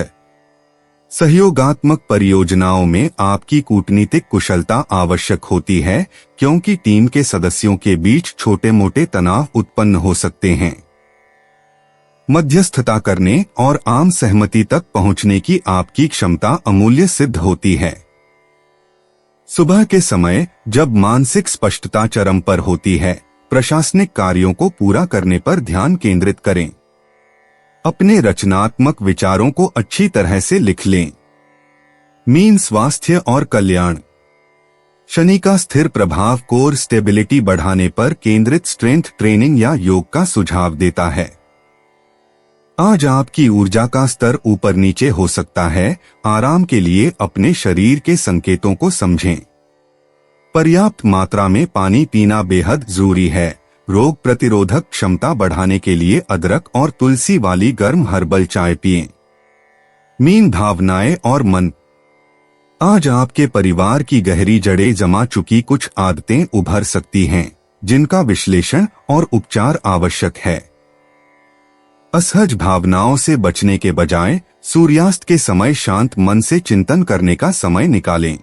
सहयोगात्मक परियोजनाओं में आपकी कूटनीतिक कुशलता आवश्यक होती है, क्योंकि टीम के सदस्यों के बीच छोटे मोटे तनाव उत्पन्न हो सकते हैं। मध्यस्थता करने और आम सहमति तक पहुंचने की आपकी क्षमता अमूल्य सिद्ध होती है। सुबह के समय जब मानसिक स्पष्टता चरम पर होती है, प्रशासनिक कार्यों को पूरा करने पर ध्यान केंद्रित करें। अपने रचनात्मक विचारों को अच्छी तरह से लिख लें। मीन स्वास्थ्य और कल्याण। शनि का स्थिर प्रभाव कोर स्टेबिलिटी बढ़ाने पर केंद्रित स्ट्रेंथ ट्रेनिंग या योग का सुझाव देता है। आज आपकी ऊर्जा का स्तर ऊपर नीचे हो सकता है। आराम के लिए अपने शरीर के संकेतों को समझें। पर्याप्त मात्रा में पानी पीना बेहद जरूरी है। रोग प्रतिरोधक क्षमता बढ़ाने के लिए अदरक और तुलसी वाली गर्म हर्बल चाय पिएं। मीन भावनाएं और मन। आज आपके परिवार की गहरी जड़ें जमा चुकी कुछ आदतें उभर सकती हैं, जिनका विश्लेषण और उपचार आवश्यक है। असहज भावनाओं से बचने के बजाय सूर्यास्त के समय शांत मन से चिंतन करने का समय निकालें।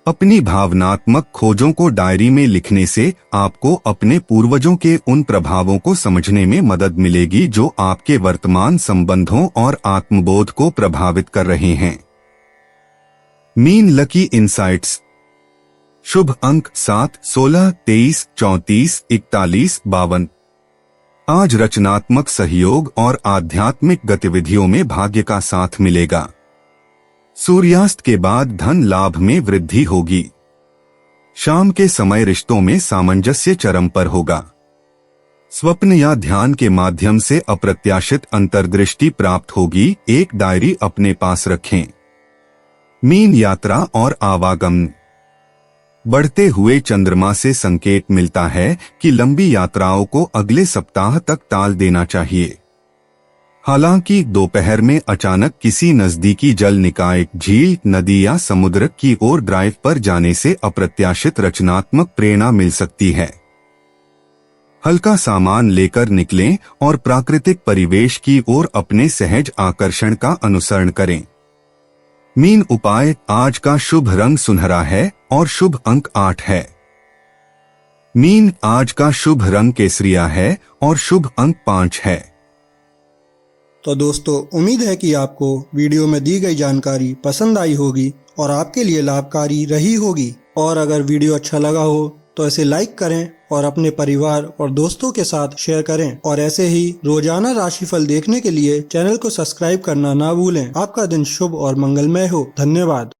अपनी भावनात्मक खोजों को डायरी में लिखने से आपको अपने पूर्वजों के उन प्रभावों को समझने में मदद मिलेगी जो आपके वर्तमान संबंधों और आत्मबोध को प्रभावित कर रहे हैं। Mean lucky insights. शुभ अंक 7, 16, 23, 34, 41, 52। आज रचनात्मक सहयोग और आध्यात्मिक गतिविधियों में भाग्य का साथ मिलेगा। सूर्यास्त के बाद धन लाभ में वृद्धि होगी। शाम के समय रिश्तों में सामंजस्य चरम पर होगा। स्वप्न या ध्यान के माध्यम से अप्रत्याशित अंतर्दृष्टि प्राप्त होगी। एक डायरी अपने पास रखें। मीन यात्रा और आवागमन। बढ़ते हुए चंद्रमा से संकेत मिलता है कि लंबी यात्राओं को अगले सप्ताह तक टाल देना चाहिए। हालांकि दोपहर में अचानक किसी नजदीकी जल निकाय, झील, नदी या समुद्र की ओर ड्राइव पर जाने से अप्रत्याशित रचनात्मक प्रेरणा मिल सकती है। हल्का सामान लेकर निकलें और प्राकृतिक परिवेश की ओर अपने सहज आकर्षण का अनुसरण करें। मीन उपाय। आज का शुभ रंग सुनहरा है और शुभ अंक 8 है। मीन आज का शुभ रंग केसरिया है और शुभ अंक 5 है। तो दोस्तों, उम्मीद है कि आपको वीडियो में दी गई जानकारी पसंद आई होगी और आपके लिए लाभकारी रही होगी। और अगर वीडियो अच्छा लगा हो तो इसे लाइक करें और अपने परिवार और दोस्तों के साथ शेयर करें। और ऐसे ही रोजाना राशिफल देखने के लिए चैनल को सब्सक्राइब करना ना भूलें। आपका दिन शुभ और मंगलमय हो। धन्यवाद।